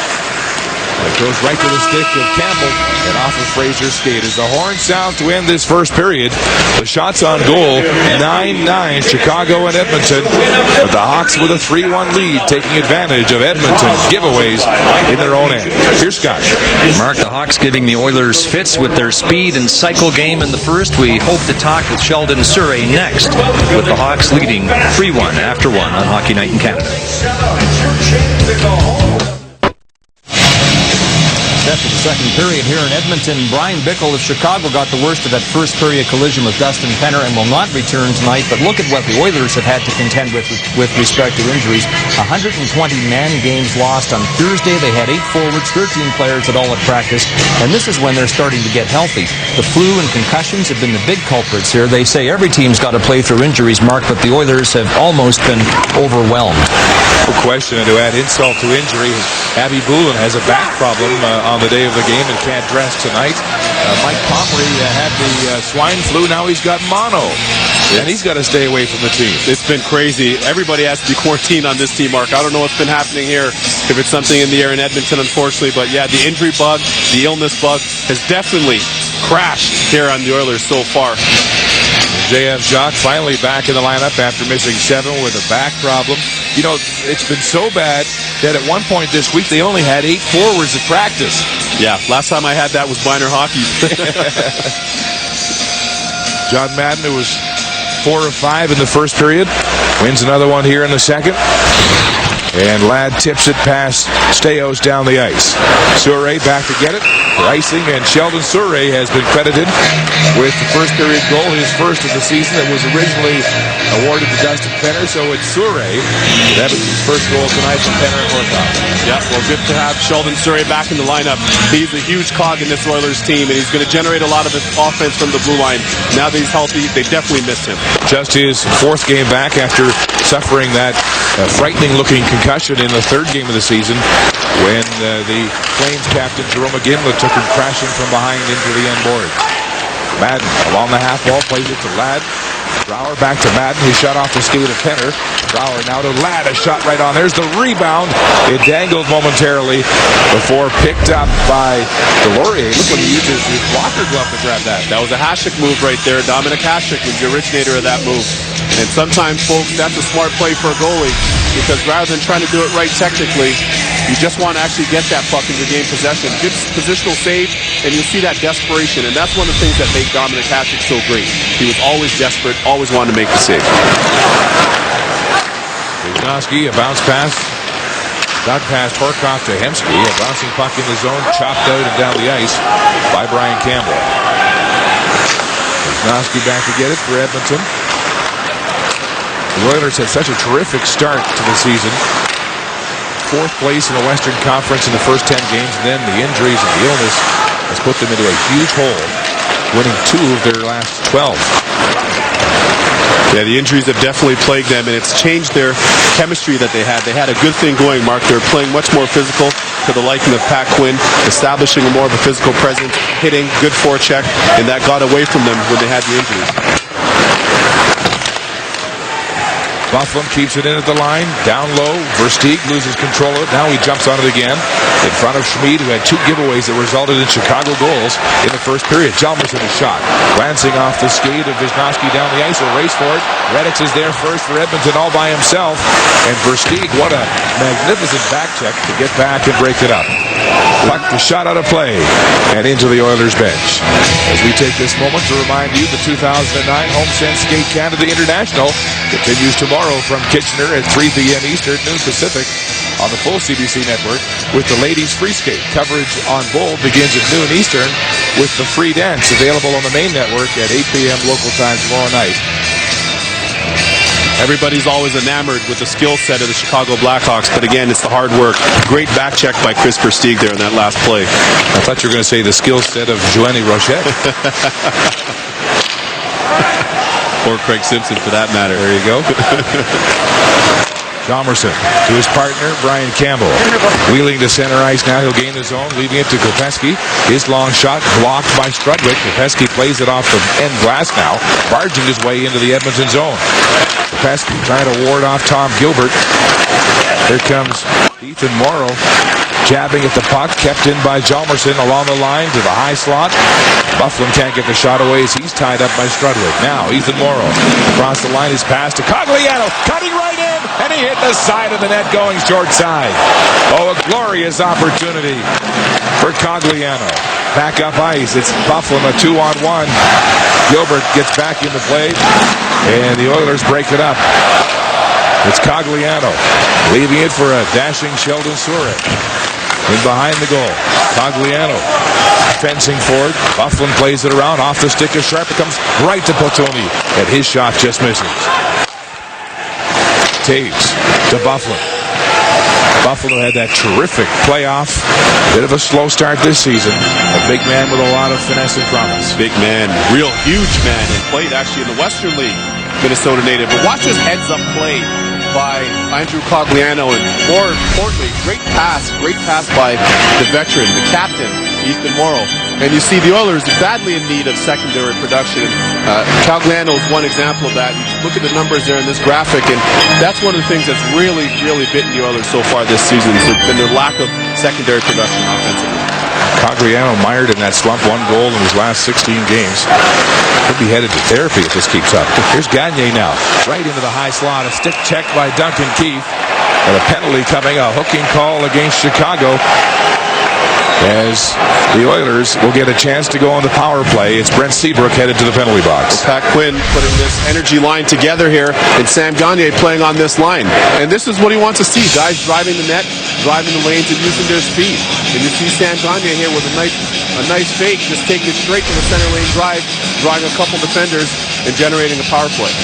It goes right to the stick of Campbell and off of Fraser's skate. As the horn sounds to end this first period, the shots on goal, 9-9, Chicago and Edmonton. But the Hawks with a 3-1 lead, taking advantage of Edmonton's giveaways in their own end. Here's Scott. Mark, the Hawks giving the Oilers fits with their speed and cycle game in the first. We hope to talk with Sheldon Surrey next, with the Hawks leading 3-1 after 1 on Hockey Night in Canada. After the second period here in Edmonton, Brian Bickle of Chicago got the worst of that first period collision with Dustin Penner and will not return tonight. But look at what the Oilers have had to contend with respect to injuries. 120 man games lost on Thursday. They had 8 forwards, 13 players at all at practice, and this is when they're starting to get healthy. The flu and concussions have been the big culprits here. They say every team's got to play through injuries, Mark, but the Oilers have almost been overwhelmed. No question, and to add insult to injury, Abby Boulin has a back problem on the day of the game and can't dress tonight. Mike Pomeroy had the swine flu. Now he's got mono, and he's got to stay away from the team. It's been crazy. Everybody has to be quarantined on this team, Mark. I don't know what's been happening here, if it's something in the air in Edmonton, unfortunately. But yeah, the injury bug, the illness bug has definitely crashed here on the Oilers so far. J.F. Jacques finally back in the lineup after missing 7 with a back problem. You know, it's been so bad that at one point this week they only had 8 forwards at practice. Yeah, last time I had that was minor hockey. John Madden, who was 4 of 5 in the first period, wins another one here in the second. And Ladd tips it past Staios down the ice. Surrey back to get it for icing, and Sheldon Surrey has been credited with the first period goal, his first of the season. That was originally awarded to Dustin Penner, so it's Surrey. That was his first goal tonight from Penner and Horkoff. Yeah, well, good to have Sheldon Surrey back in the lineup. He's a huge cog in this Oilers team, and he's going to generate a lot of his offense from the blue line. Now that he's healthy, they definitely missed him. Just his 4th game back after suffering that frightening-looking concussion in the 3rd game of the season when the Flames captain Jerome Gimlet took him crashing from behind into the end board. Madden along the half wall, plays it to Ladd. Brouwer back to Madden, who shot off the skate of Penner. Brouwer now to Ladd, a shot right on. There's the rebound. It dangled momentarily before picked up by Delorier. Look when he uses his blocker glove to grab that. That was a Hasek move right there. Dominic Hasek was the originator of that move. And sometimes, folks, that's a smart play for a goalie, because rather than trying to do it right technically, you just want to actually get that puck and regain possession. Good positional save, and you'll see that desperation. And that's one of the things that made Dominic Hasek so great. He was always desperate, always wanted to make the save. Wisnowski, a bounce pass. Dug past Horkoff to Hemsky. A bouncing puck in the zone, chopped out and down the ice by Brian Campbell. Wisnowski back to get it for Edmonton. The Oilers had such a terrific start to the season. 4th place in the Western Conference in the first 10 games, and then the injuries and the illness has put them into a huge hole, winning 2 of their last 12. Yeah, the injuries have definitely plagued them, and it's changed their chemistry that they had. They had a good thing going, Mark. They were playing much more physical to the liking of Pat Quinn, establishing more of a physical presence, hitting, good forecheck, and that got away from them when they had the injuries. Bufflin keeps it in at the line, down low. Versteeg loses control of it. Now he jumps on it again in front of Schmid, who had 2 giveaways that resulted in Chicago goals in the first period. Hjalmarsson a shot, glancing off the skate of Wisnowski down the ice. A race for it. Reddix is there first for Edmonton all by himself. And Versteeg, what a magnificent back check to get back and break it up. Puck is shot out of play and into the Oilers bench. As we take this moment to remind you, the 2009 HomeSense Skate Canada International continues tomorrow from Kitchener at 3 p.m. Eastern, noon Pacific, on the full CBC network with the ladies free skate. Coverage on Bold begins at noon Eastern with the free dance available on the main network at 8 p.m. local time tomorrow night. Everybody's always enamored with the skill set of the Chicago Blackhawks, but again, it's the hard work. Great back check by Chris Versteeg there in that last play. I thought you were going to say the skill set of Joanie Rochette. Or Craig Simpson, for that matter. There you go. Chalmerson to his partner, Brian Campbell. Wheeling to center ice now. He'll gain the zone, leaving it to Kopecky. His long shot blocked by Strudwick. Kopecky plays it off the end glass now, barging his way into the Edmonton zone. Kopecky trying to ward off Tom Gilbert. Here comes Ethan Morrow, jabbing at the puck, kept in by Chalmerson along the line to the high slot. Bufflin can't get the shot away as he's tied up by Strudwick. Now Ethan Morrow across the line, his pass to Cogliano, cutting right in, and he hit the side of the net going short side. Oh, a glorious opportunity for Cogliano. Back up ice, it's Bufflin, a 2-on-1. Gilbert gets back into play, and the Oilers break it up. It's Cogliano leaving it for a dashing Sheldon Souray. In behind the goal, Cogliano fencing forward. Bufflin plays it around off the stick of Sharp. It comes right to Potoni, and his shot just misses. Taves to Bufflin. Buffalo had that terrific playoff. Bit of a slow start this season. A big man with a lot of finesse and promise. Big man, real huge man, and played actually in the Western League, Minnesota native. But watch this heads-up play by Andrew Cogliano, and more importantly, great pass by the veteran, the captain, Ethan Morrow. And you see the Oilers are badly in need of secondary production. Cogliano is one example of that. Look at the numbers there in this graphic, and that's one of the things that's really, really bitten the Oilers so far this season. There's been the lack of secondary production offensively. Cogliano mired in that slump, 1 goal in his last 16 games. Could be headed to therapy if this keeps up. Here's Gagne now, right into the high slot. A stick check by Duncan Keith. And a penalty coming, a hooking call against Chicago, as the Oilers will get a chance to go on the power play. It's Brent Seabrook headed to the penalty box. Pat Quinn putting this energy line together here, and Sam Gagner playing on this line. And this is what he wants to see. Guys driving the net, driving the lanes, and using their speed. And you see Sam Gagner here with a nice fake, just taking it straight to the center lane drive, drawing a couple defenders, and generating a power play.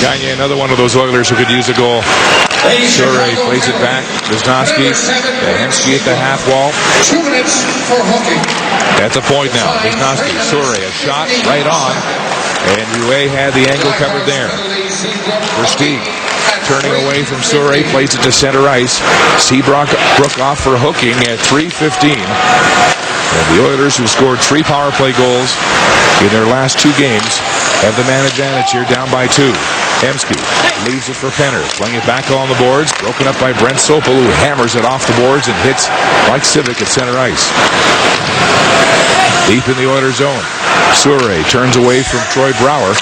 Gagner, another one of those Oilers who could use a goal. Souray plays it back. Wisnowski, Hemsky at the half wall. 2 minutes for hooking. That's a point now. Wisnowski, Souray, a shot right on. And Rouet had the angle covered there. Versteeg turning away from Souray, plays it to center ice. Seabrook off for hooking at 3:15. And the Oilers, who scored 3 power play goals in their last 2 games, have the man advantage here, down by 2. Hemsky leaves it for Penner, playing it back on the boards, broken up by Brent Sopel, who hammers it off the boards and hits Mike Civic at center ice. Deep in the Oilers zone, Souray turns away from Troy Brouwer.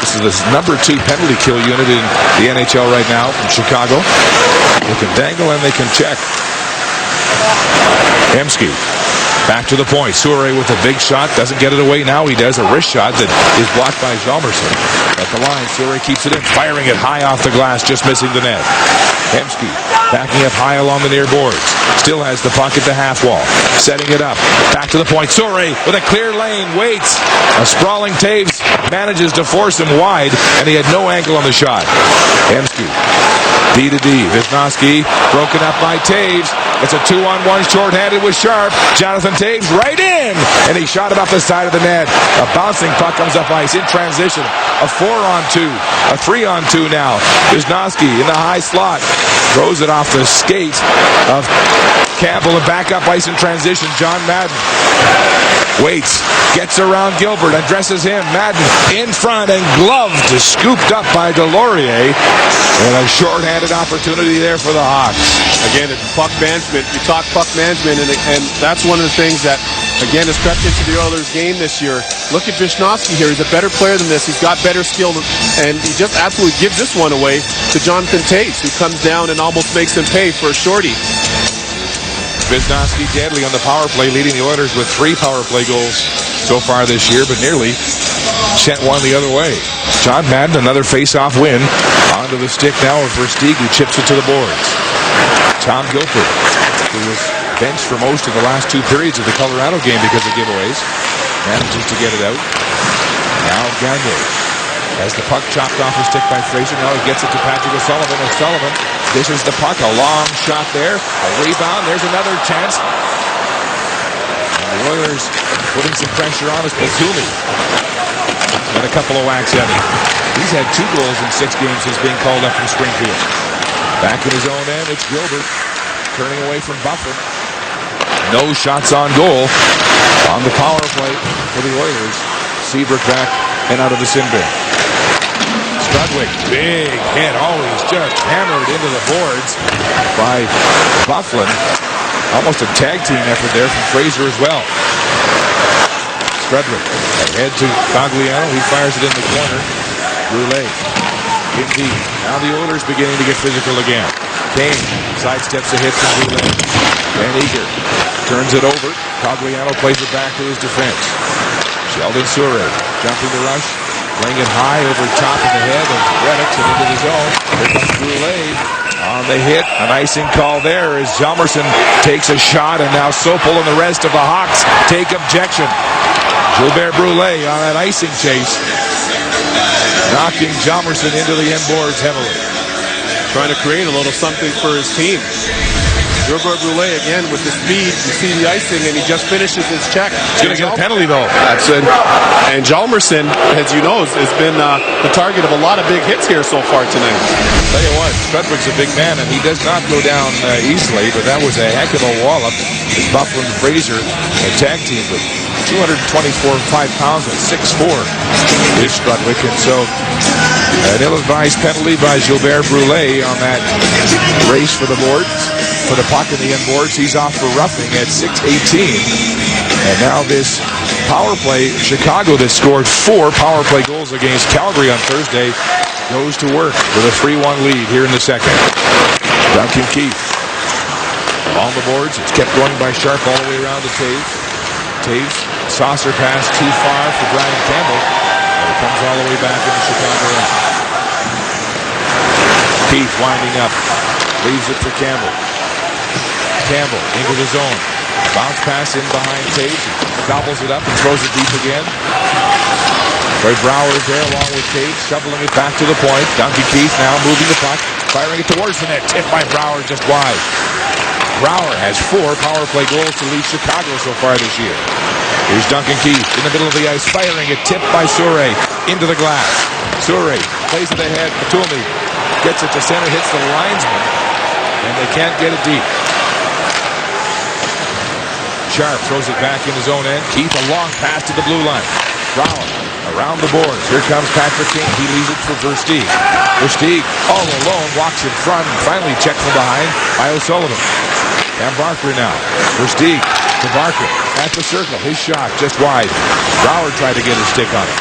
This is the number 2 penalty kill unit in the NHL right now from Chicago. They can dangle and they can check. Hemsky back to the point. Souray with a big shot. Doesn't get it away now. He does a wrist shot that is blocked by Chalmerson. At the line, Souray keeps it in, firing it high off the glass, just missing the net. Hemsky backing up high along the near boards. Still has the puck at the half wall. Setting it up. Back to the point. Souray with a clear lane. Waits. A sprawling Taves manages to force him wide, and he had no angle on the shot. Hemsky. D to D. Wisnowski broken up by Taves. It's a 2-on-1 shorthanded with Sharp. Jonathan Taves right in, and he shot it off the side of the net. A bouncing puck comes up ice in transition. A 4-on-2, a 3-on-2 now. Wisnowski in the high slot throws it off the skate of Campbell, and back up ice in transition. John Madden waits, gets around Gilbert, addresses him. Madden in front and gloved, scooped up by Delorier, and a shorthanded opportunity there for the Hawks. Again, it's puck management. You talk puck management, and that's one of the things that, again, has crept into the Oilers' game this year. Look at Wisnowski here. He's a better player than this. He's got better skill, and he just absolutely gives this one away to Jonathan Taves, who comes down and almost makes him pay for a shorty. Wisnowski deadly on the power play, leading the Oilers with 3 power play goals so far this year, but nearly sent one the other way. John Madden, another face-off win. Onto the stick now of Versteeg, who chips it to the boards. Tom Gilford, who was benched for most of the last 2 periods of the Colorado game because of giveaways, manages to get it out. Now Gagner has the puck chopped off his stick by Fraser. Now he gets it to Patrick O'Sullivan. O'Sullivan dishes the puck. A long shot there. A rebound. There's another chance. And the Oilers putting some pressure on is Batumi. And a couple of whacks at him. He's had 2 goals in 6 games since being called up from Springfield. Back in his own end, it's Gilbert turning away from Buffett. No shots on goal on the power play for the Oilers. Seabrook back and out of the sin bin. Strudwick, big hit, always just hammered into the boards by Bufflin. Almost a tag team effort there from Fraser as well. Strudwick ahead to Cogliano. He fires it in the corner. Brulé in deep. Now the Oilers beginning to get physical again. Kane sidesteps a hit from Brulé. Van Eager turns it over. Cogliano plays it back to his defense. Sheldon Souray jumping the rush. Playing it high over top of the head of Reddick and into the zone. Here comes Brulé on the hit. An icing call there as Hjalmarsson takes a shot, and now Sopel and the rest of the Hawks take objection. Gilbert Brulé on that icing chase, knocking Hjalmarsson into the end boards heavily. Trying to create a little something for his team. Gilbert Brulé again with the speed. You see the icing, and he just finishes his check. He's going to get a penalty, though. That's it. And Hjalmarsson, as you know, has been the target of a lot of big hits here so far tonight. Tell you what, Strudwick's a big man, and he does not go down easily, but that was a heck of a wallop. As Bufflin Fraser, a tag team with 224.5 pounds at 6'4" is Strudwick, and so an ill-advised penalty by Gilbert Brulé on that race for the boards. For the puck in the end boards, he's off for roughing at 6:18. And now this power play, Chicago that scored 4 power play goals against Calgary on Thursday, goes to work with a 3-1 lead here in the second. Duncan Keith on the boards. It's kept going by Sharp all the way around to Taves. Taves, saucer pass too far for Brian Campbell. But it comes all the way back into Chicago. Keith winding up. Leaves it for Campbell. Campbell into the zone. Bounce pass in behind Taves. Gobbles it up and throws it deep again. Troy Brouwer is there along with Taves, shoveling it back to the point. Duncan Keith now moving the puck, firing it towards the net. Tipped by Brouwer just wide. Brouwer has 4 power play goals to lead Chicago so far this year. Here's Duncan Keith in the middle of the ice, firing it. Tipped by Souray into the glass. Souray plays it ahead. Batumi gets it to center, hits the linesman, and they can't get it deep. Sharp throws it back in his own end. Keith, a long pass to the blue line. Brouwer around the boards. Here comes Patrick Kane. He leaves it for Versteeg. Versteeg all alone, walks in front, and finally checked from behind by O'Sullivan. And Barker now. Versteeg to Barker at the circle. His shot just wide. Brouwer tried to get his stick on it.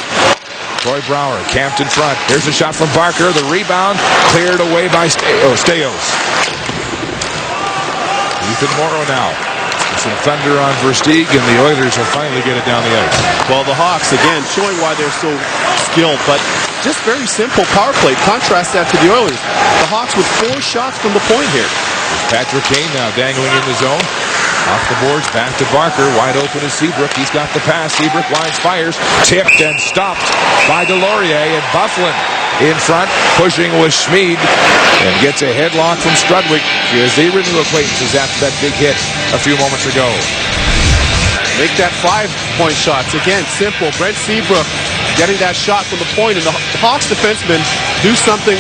Troy Brouwer camped in front. Here's a shot from Barker. The rebound cleared away by Staios. Ethan Morrow now. Some thunder on Versteeg, and the Oilers will finally get it down the ice. Well, the Hawks, again, showing why they're so skilled, but just very simple power play. Contrast that to the Oilers. The Hawks with 4 shots from the point here. Patrick Kane now dangling in the zone. Off the boards, back to Barker. Wide open is Seabrook. He's got the pass. Seabrook lines, fires. Tipped and stopped by Delorier, and Bufflin in front, pushing with Schmid, and gets a headlock from Strudwick as they renew acquaintances after that big hit a few moments ago. Make that 5-point shots. Again, simple. Brent Seabrook getting that shot from the point, and the Hawks defensemen do something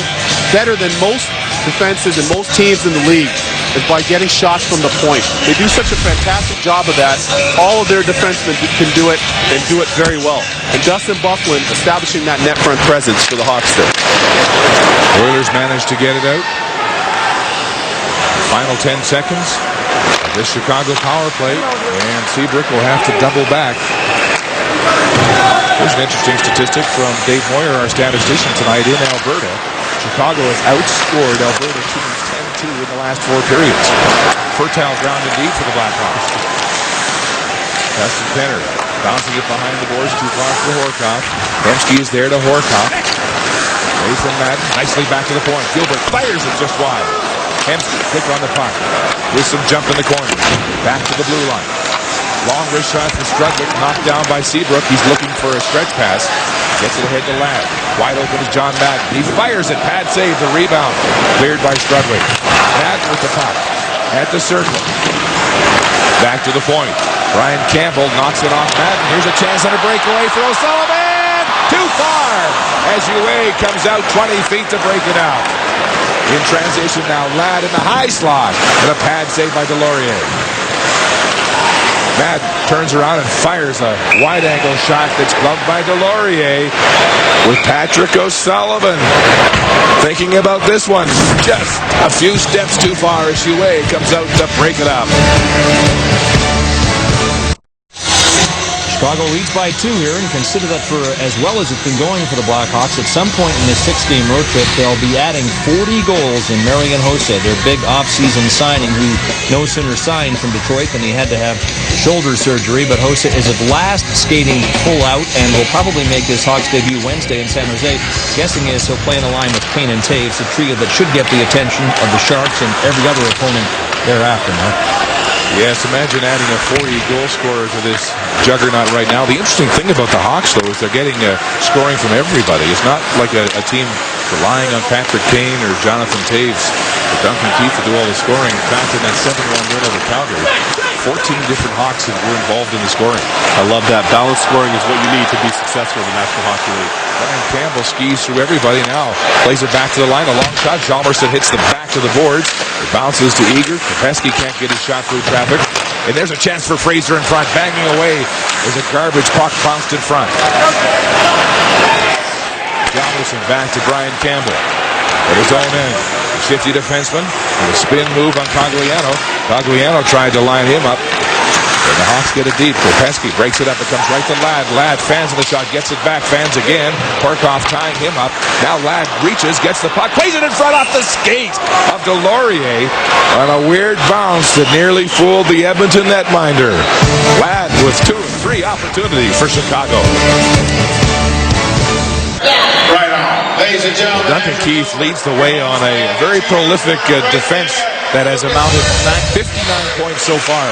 better than most defenses and most teams in the league, is by getting shots from the point. They do such a fantastic job of that. All of their defensemen can do it, and do it very well. And Dustin Bufflin establishing that net front presence for the Hawks there. Oilers managed to get it out. Final 10 seconds of this Chicago power play, and Seabrook will have to double back. Here's an interesting statistic from Dave Moyer, our statistician tonight in Alberta. Chicago has outscored Alberta teams 10 2 in the last 4 periods. Fertile ground indeed for the Blackhawks. Dustin Penner bouncing it behind the boards, too far for Horcoff. Hemsky is there to Horcoff. Away from Madden, nicely back to the point. Gilbert fires it just wide. Hemsky quick on the puck with some jump in the corner. Back to the blue line. Long wrist shot from Strudwick, knocked down by Seabrook. He's looking for a stretch pass. Gets it ahead to Ladd. Wide open is John Madden. He fires it. Pad save the rebound. Cleared by Strudwick. Madden with the puck at the circle. Back to the point. Brian Campbell knocks it off Madden. Here's a chance on a breakaway for O'Sullivan. Too far as Uwe comes out 20 feet to break it out. In transition now, Ladd in the high slot. And a pad save by Delorier. Madden turns around and fires a wide-angle shot that's gloved by Delorier with Patrick O'Sullivan. Thinking about this one, just a few steps too far as Uwe comes out to break it up. Chicago leads by 2 here, and consider that for as well as it's been going for the Blackhawks, at some point in this 6-game road trip, they'll be adding 40 goals in Marian Hossa, their big off-season signing, who no sooner signed from Detroit than he had to have shoulder surgery. But Hossa is at last skating full out and will probably make his Hawks debut Wednesday in San Jose. Guessing is he'll play in a line with Kane and Taves, a trio that should get the attention of the Sharks and every other opponent thereafter, Mark. Yes, imagine adding a 40-goal scorer to this juggernaut right now. The interesting thing about the Hawks, though, is they're getting scoring from everybody. It's not like a team relying on Patrick Kane or Jonathan Taves or Duncan Keith to do all the scoring. In fact, in that 7-1 win over Calgary, 14 different Hawks were involved in the scoring. I love that. Balanced scoring is what you need to be successful in the National Hockey League. Brian Campbell skis through everybody now. Plays it back to the line. A long shot. Hjalmarsson hits the back of the boards. It bounces to Eager. Kopesky can't get his shot through traffic. And there's a chance for Fraser in front. Banging away. There's a garbage puck bounced in front. Hjalmarsson back to Brian Campbell. At his own end. Shifty defenseman. And a spin move on Cogliano. Cogliano tried to line him up. And the Hawks get it deep. Kopesky breaks it up. It comes right to Ladd. Ladd fans in the shot. Gets it back. Fans again. Horcoff tying him up. Now Ladd reaches. Gets the puck. Plays it in front off the skate of Delorier on a weird bounce that nearly fooled the Edmonton netminder. Ladd with 2 of 3 opportunities for Chicago. Right on. Ladies and gentlemen. Duncan Keith leads the way on a very prolific defense that has amounted to 59 points so far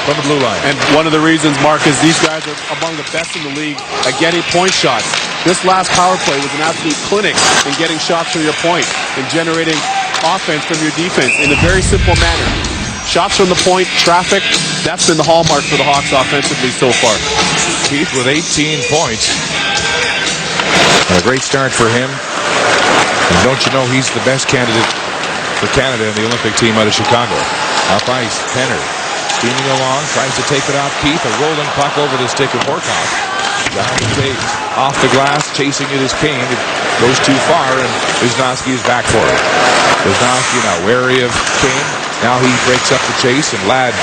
from the blue line. And one of the reasons, Mark, is these guys are among the best in the league at getting point shots. This last power play was an absolute clinic in getting shots from your point and generating offense from your defense in a very simple manner. Shots from the point, traffic, that's been the hallmark for the Hawks offensively so far. Keith with 18 points. And a great start for him. And don't you know he's the best candidate for Canada in the Olympic team out of Chicago. Up ice, Penner steaming along, tries to take it off Keith. A rolling puck over the stick of Horcoff. Down the tape, off the glass, chasing it is Kane. It goes too far, and Wisnowski is back for it. Wisnowski now wary of Kane. Now he breaks up the chase, and Ladd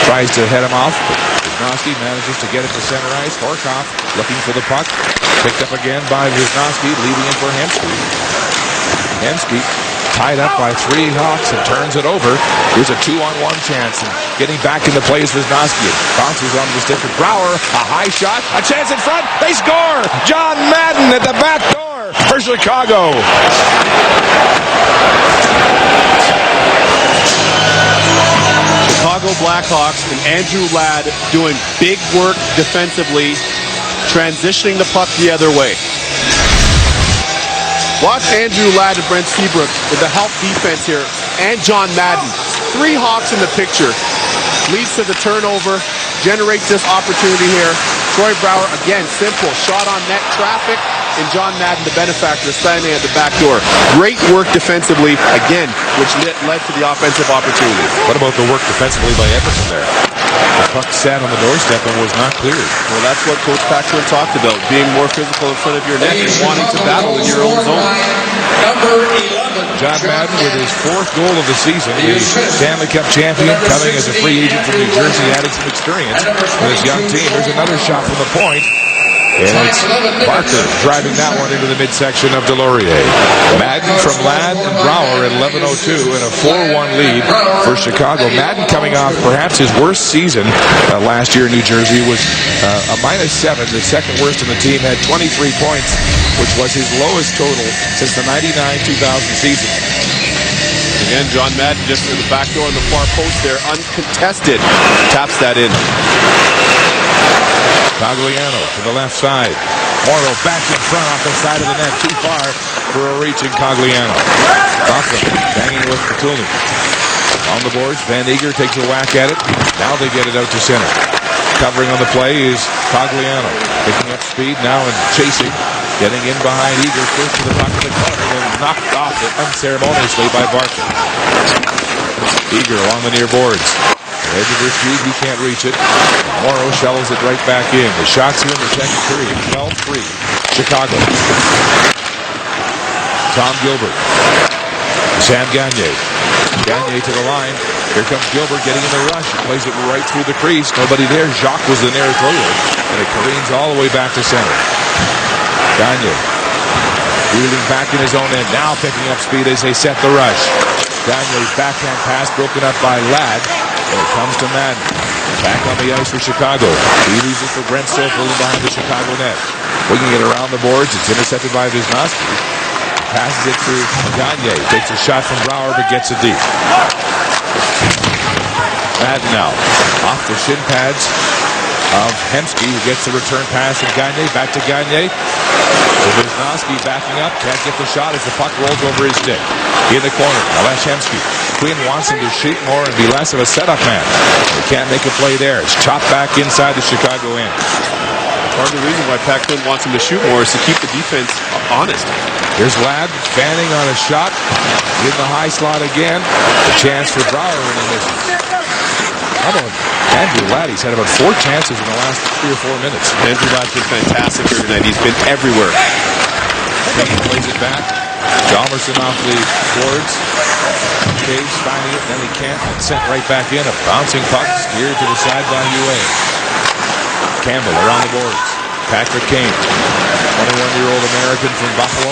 tries to head him off. Wisnowski manages to get it to center ice. Horcoff looking for the puck. Picked up again by Wisnowski, leaving it for Hemsky. Hemsky tied up by 3 Hawks and turns it over. Here's a 2-on-1 chance. And getting back into play is Wisnowski. Bounces on the stick of Brouwer. A high shot. A chance in front. They score. John Madden at the back door for Chicago. Chicago Blackhawks and Andrew Ladd doing big work defensively, transitioning the puck the other way. Watch Andrew Ladd and Brent Seabrook with the help defense here, and John Madden. 3 Hawks in the picture. Leads to the turnover, generates this opportunity here. Troy Brouwer, again, simple, shot on net, traffic, and John Madden, the benefactor, standing at the back door. Great work defensively, again, which led to the offensive opportunity. What about the work defensively by Edmonton there? The puck sat on the doorstep and was not cleared. Well, that's what Coach Patrick talked about, being more physical in front of your net and wanting to battle in your own zone. John Madden with his 4th goal of the season, the Stanley Cup champion, coming as a free agent from New Jersey, adding some experience with his young team. There's another shot from the point. And it's Barker driving that one into the midsection of Delorier. Madden from Ladd and Brower at 11:02 and a 4-1 lead for Chicago. Madden coming off perhaps his worst season last year in New Jersey was a -7, the second worst in the team, had 23 points, which was his lowest total since the 99-2000 season. Again, John Madden just in the back door on the far post there, uncontested. Taps that in. Cogliano to the left side. Morrow back in front off the side of the net, too far for a reaching Cogliano. Buffalo banging with Petulli. On the boards, Van Eager takes a whack at it. Now they get it out to center. Covering on the play is Cogliano. Picking up speed now and chasing. Getting in behind Eager, first to the puck in the corner, and knocked off it unceremoniously by Barker. Eager along the near boards. Edge of her speed, he can't reach it. Morrow shovels it right back in. The shots here in the second period, 12-3. Chicago. Tom Gilbert. Sam Gagner. Gagner to the line. Here comes Gilbert getting in the rush. He plays it right through the crease. Nobody there. Jacques was the nearest thrower. And it careens all the way back to center. Gagner. Wheeling back in his own end. Now picking up speed as they set the rush. Gagner's backhand pass broken up by Ladd. And it comes to Madden. Back on the ice for Chicago. He leaves it for Brent Stoffel behind the Chicago net. Winging it around the boards. It's intercepted by Wisniewski. Passes it through Gagner. Takes a shot from Brower but gets it deep. Madden now. Off the shin pads of Hemsky, who gets the return pass from Gagner. Back to Gagner. So Wisniewski backing up. Can't get the shot as the puck rolls over his stick. In the corner. Now that's Hemsky. Quinn wants him to shoot more and be less of a setup man. He can't make a play there. It's chopped back inside the Chicago end. Part of the reason why Pat Quinn wants him to shoot more is to keep the defense honest. Here's Ladd fanning on a shot. In the high slot again. A chance for Brower and he misses. How about Andrew Ladd? He's had about 4 chances in the last 3 or 4 minutes. Andrew Ladd's been fantastic here tonight. He's been everywhere. He plays it back. Chalmerson off the boards. Caves finding it, then he can't, and sent right back in. A bouncing puck steered to the side by UA. Campbell around the boards. Patrick Kane, 21-year-old American from Buffalo.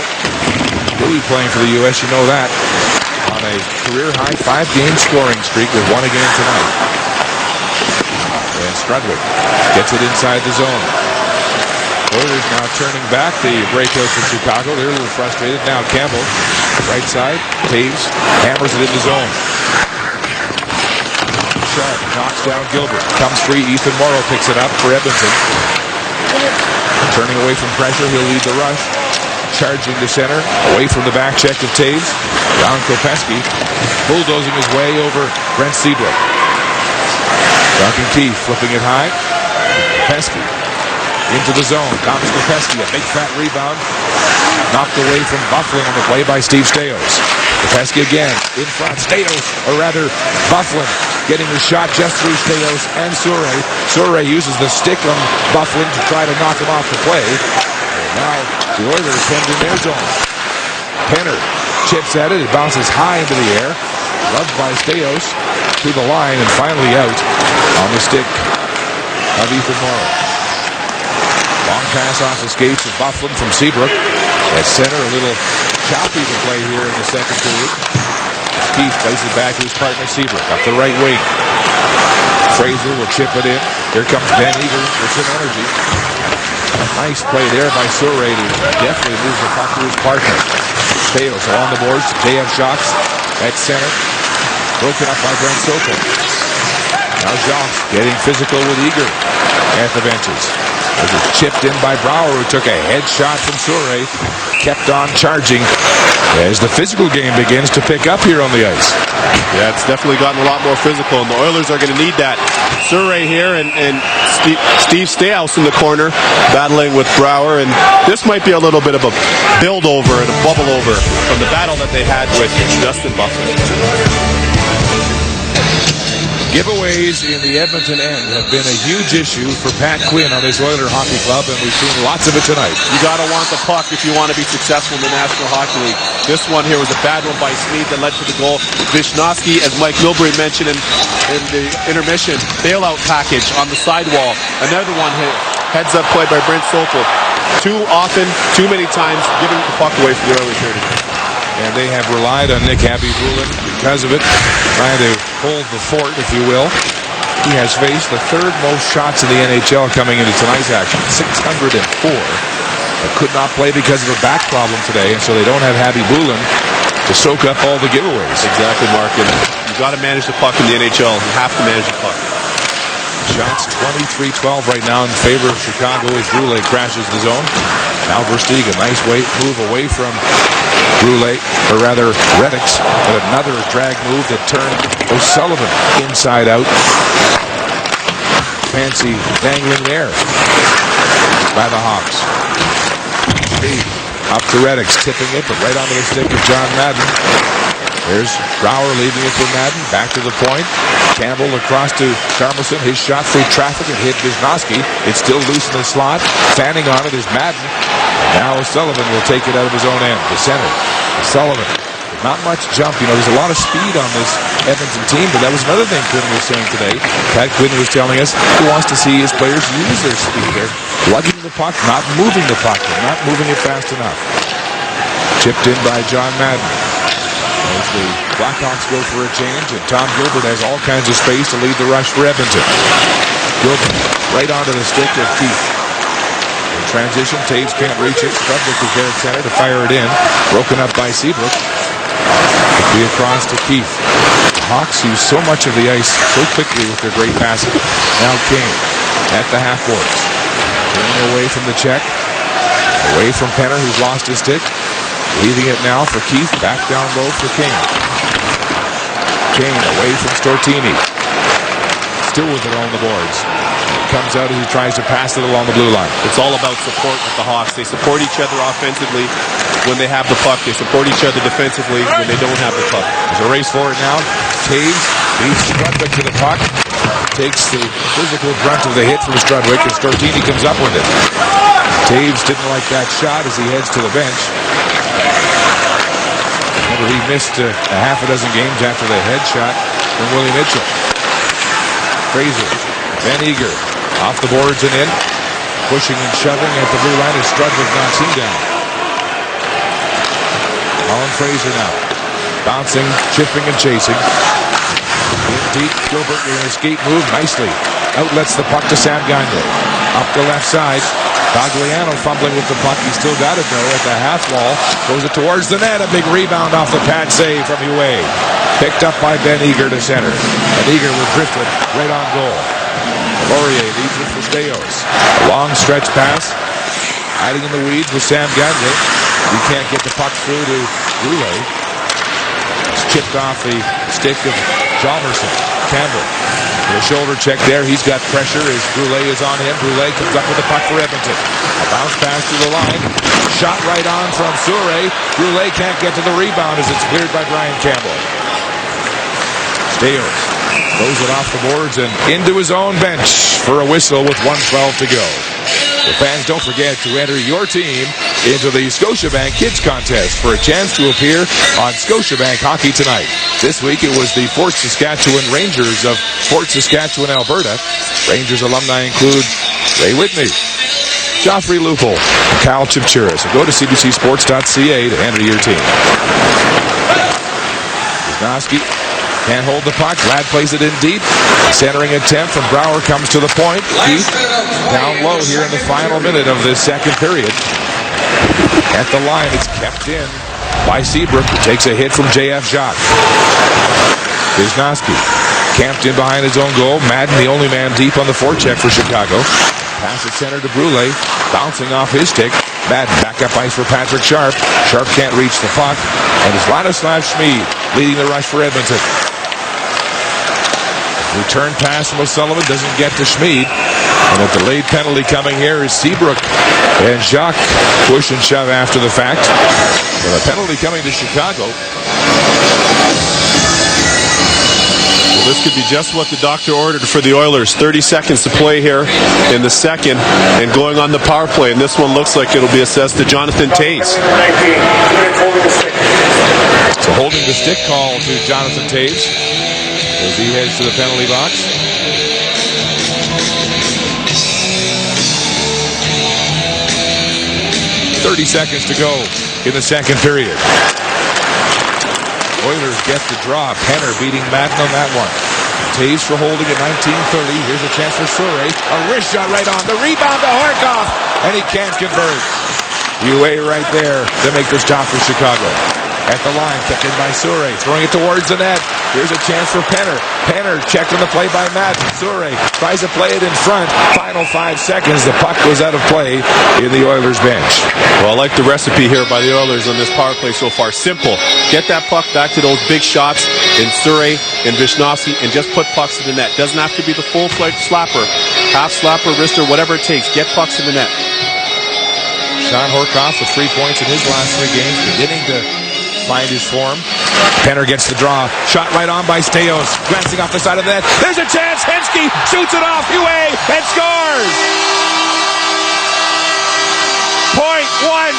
He'll be playing for the U.S., you know that. On a career-high 5-game scoring streak with 1 again tonight. And Strudwick gets it inside the zone. Oilers now turning back the breakout for Chicago. They're a little frustrated. Now Campbell, right side, Taves, hammers it in the zone. Sharp knocks down Gilbert. Comes free. Ethan Morrow picks it up for Edmonton. Turning away from pressure, he'll lead the rush. Charging to center, away from the back check of Taves. Down Kopecky, bulldozing his way over Brent Seabrook. Duncan Keith flipping it high. Kopecky into the zone. Thomas Kopecky, a big fat rebound. Knocked away from Bufflin on the play by Steve Staios. Kopecky again in front. Staios, or rather Bufflin, getting the shot just through Staios and Surrey. Surrey uses the stick on Bufflin to try to knock him off the play. And now the Oilers send in their zone. Penner chips at it. It bounces high into the air. Loved by Staios to the line and finally out on the stick of Ethan Morrow. Long pass off the skates of Bufflin from Seabrook. At center, a little choppy to play here in the second period. Keith plays it back to his partner Seabrook up the right wing. Fraser will chip it in. Here comes Van Eager with some energy. A nice play there by Surrey to definitely move the puck to his partner. Staios along the boards. J.F. Jacques at center. Broken up by Brent Stoffel. Now Jacques getting physical with Eager at the benches. It was chipped in by Brower, who took a headshot from Surrey. Kept on charging as the physical game begins to pick up here on the ice. Yeah, it's definitely gotten a lot more physical, and the Oilers are going to need that. Surrey here and Steve Staios in the corner battling with Brower, and this might be a little bit of a build-over and a bubble-over from the battle that they had with Justin Bufflin. Giveaways in the Edmonton end have been a huge issue for Pat Quinn on his Oiler Hockey Club, and we've seen lots of it tonight. You got to want the puck if you want to be successful in the National Hockey League. This one here was a bad one by Sneed that led to the goal. Wisniewski, as Mike Milbury mentioned in the intermission, bailout package on the sidewall. Another one hit. heads-up play by Brent Sopel. Too often, too many times, giving the puck away from the Oilers here today. And they have relied on Nick Habibulin because of it, trying to hold the fort, if you will. He has faced the third most shots in the NHL coming into tonight's action, 604. But could not play because of a back problem today, and so they don't have Habibulin to soak up all the giveaways. Exactly, Mark. And you've got to manage the puck in the NHL. You have to manage the puck. Shots 23-12 right now in favor of Chicago as Brule crashes the zone. Now Versteeg, a nice move away from Brule, or rather Reddick's, but another drag move that turned O'Sullivan inside out. Fancy dangling there by the Hawks. Up to Reddick's, tipping it, but right onto the stick of John Madden. There's Brouwer leaving it for Madden. Back to the point. Campbell across to Karmelson. His shot through traffic and hit Wisniewski. It's still loose in the slot. Standing on it is Madden. And now O'Sullivan will take it out of his own end. The center. O'Sullivan. Not much jump. You know, there's a lot of speed on this Edmonton team, but that was another thing Quinn was saying today. Pat Quinn was telling us he wants to see his players use their speed. They're lugging the puck, not moving the puck. They're not moving it fast enough. Chipped in by John Madden. As the Blackhawks go for a change, and Tom Gilbert has all kinds of space to lead the rush for Edmonton. Gilbert right onto the stick of Keith. In transition, Taves can't reach it. Strudwick is there at center to fire it in. Broken up by Seabrook. Be across to Keith. The Hawks use so much of the ice so quickly with their great passing. Now King at the half boards. Turning away from the check. Away from Penner, who's lost his stick. Leaving it now for Keith. Back down low for King. Kane away from Stortini. Still with it on the boards. Comes out as he tries to pass it along the blue line. It's all about support with the Hawks. They support each other offensively when they have the puck. They support each other defensively when they don't have the puck. There's a race for it now. Taves beats Strudwick to the puck. Takes the physical brunt of the hit from Strudwick, and Stortini comes up with it. Taves didn't like that shot as he heads to the bench. Remember, he missed a half a dozen games after the headshot from Willie Mitchell. Fraser, Van Eager, off the boards and in. Pushing and shoving at the blue line as Strudwick knocks him down. Colin Fraser now. Bouncing, chipping, and chasing. In deep, Gilbert with an escape move nicely. Outlets the puck to Sam Gagner. Up the left side. Tagliano fumbling with the puck. He's still got it, though, at the half wall. Throws it towards the net. A big rebound off the pad save from Huey. Picked up by Ben Eager to center. And Eager with Griffin right on goal. Laurier leads it for Steos. A long stretch pass. Hiding in the weeds with Sam Gagner. He can't get the puck through to Brule. It's chipped off the stick of Jalmerson. Campbell. The shoulder check there. He's got pressure as Brule is on him. Brule comes up with the puck for Edmonton. A bounce pass to the line. Shot right on from Souray. Brule can't get to the rebound as it's cleared by Brian Campbell. Steos throws it off the boards and into his own bench for a whistle with 1:12 to go. The fans, don't forget to enter your team into the Scotiabank Kids Contest for a chance to appear on Scotiabank Hockey Tonight. This week it was the Fort Saskatchewan Rangers of Fort Saskatchewan, Alberta. Rangers alumni include Ray Whitney, Joffrey Lupul, and Kyle Chipchura. So go to cbcsports.ca to enter your team. Wisniewski can't hold the puck. Ladd plays it in deep. Centering attempt from Brouwer comes to the point. Keith down low here in the final minute of this second period. At the line, it's kept in by Seabrook, who takes a hit from J.F. Jacques. Wisniewski camped in behind his own goal. Madden, the only man deep on the forecheck for Chicago. Pass it center to Brule, bouncing off his stick. Madden back up ice for Patrick Sharp. Sharp can't reach the puck. And it's Ladislav Schmid leading the rush for Edmonton. Return pass from O'Sullivan doesn't get to Schmid. And a delayed penalty coming here is Seabrook and Jacques push and shove after the fact. But a penalty coming to Chicago. Well, this could be just what the doctor ordered for the Oilers. 30 seconds to play here in the second and going on the power play. And this one looks like it'll be assessed to Jonathan Toews. So holding the stick call to Jonathan Toews as he heads to the penalty box. 30 seconds to go in the second period. Oilers get the draw. Penner beating Madden on that one. Taves for holding at 19:30. Here's a chance for Surrey. A wrist shot right on. The rebound to Horkoff. And he can't convert. UA right there to make the stop for Chicago. At the line, kept in by Surrey. Throwing it towards the net. Here's a chance for Penner. Penner checked on the play by Madden. Surrey tries to play it in front. Final 5 seconds. The puck goes out of play in the Oilers bench. Well, I like the recipe here by the Oilers on this power play so far. Simple. Get that puck back to those big shots in Surrey and Wisniewski and just put pucks in the net. Doesn't have to be the full-fledged slapper. Half slapper, wrister, whatever it takes. Get pucks in the net. Sean Horkoff with 3 points in his last 3 games. Beginning to find his form. Penner gets the draw. Shot right on by Steos. Glancing off the side of the net. There's a chance. Hensky shoots it off. UA and scores. 0.1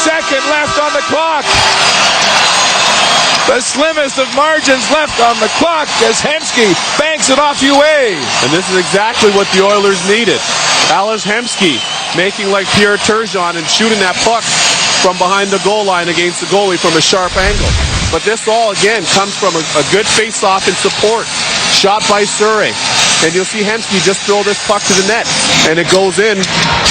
second left on the clock. The slimmest of margins left on the clock as Hemsky banks it off UA. And this is exactly what the Oilers needed. Ales Hemsky making like Pierre Turgeon and shooting that puck from behind the goal line against the goalie from a sharp angle. But this all, again, comes from a good face-off and support. Shot by Surrey. And you'll see Hemsky just throw this puck to the net. And it goes in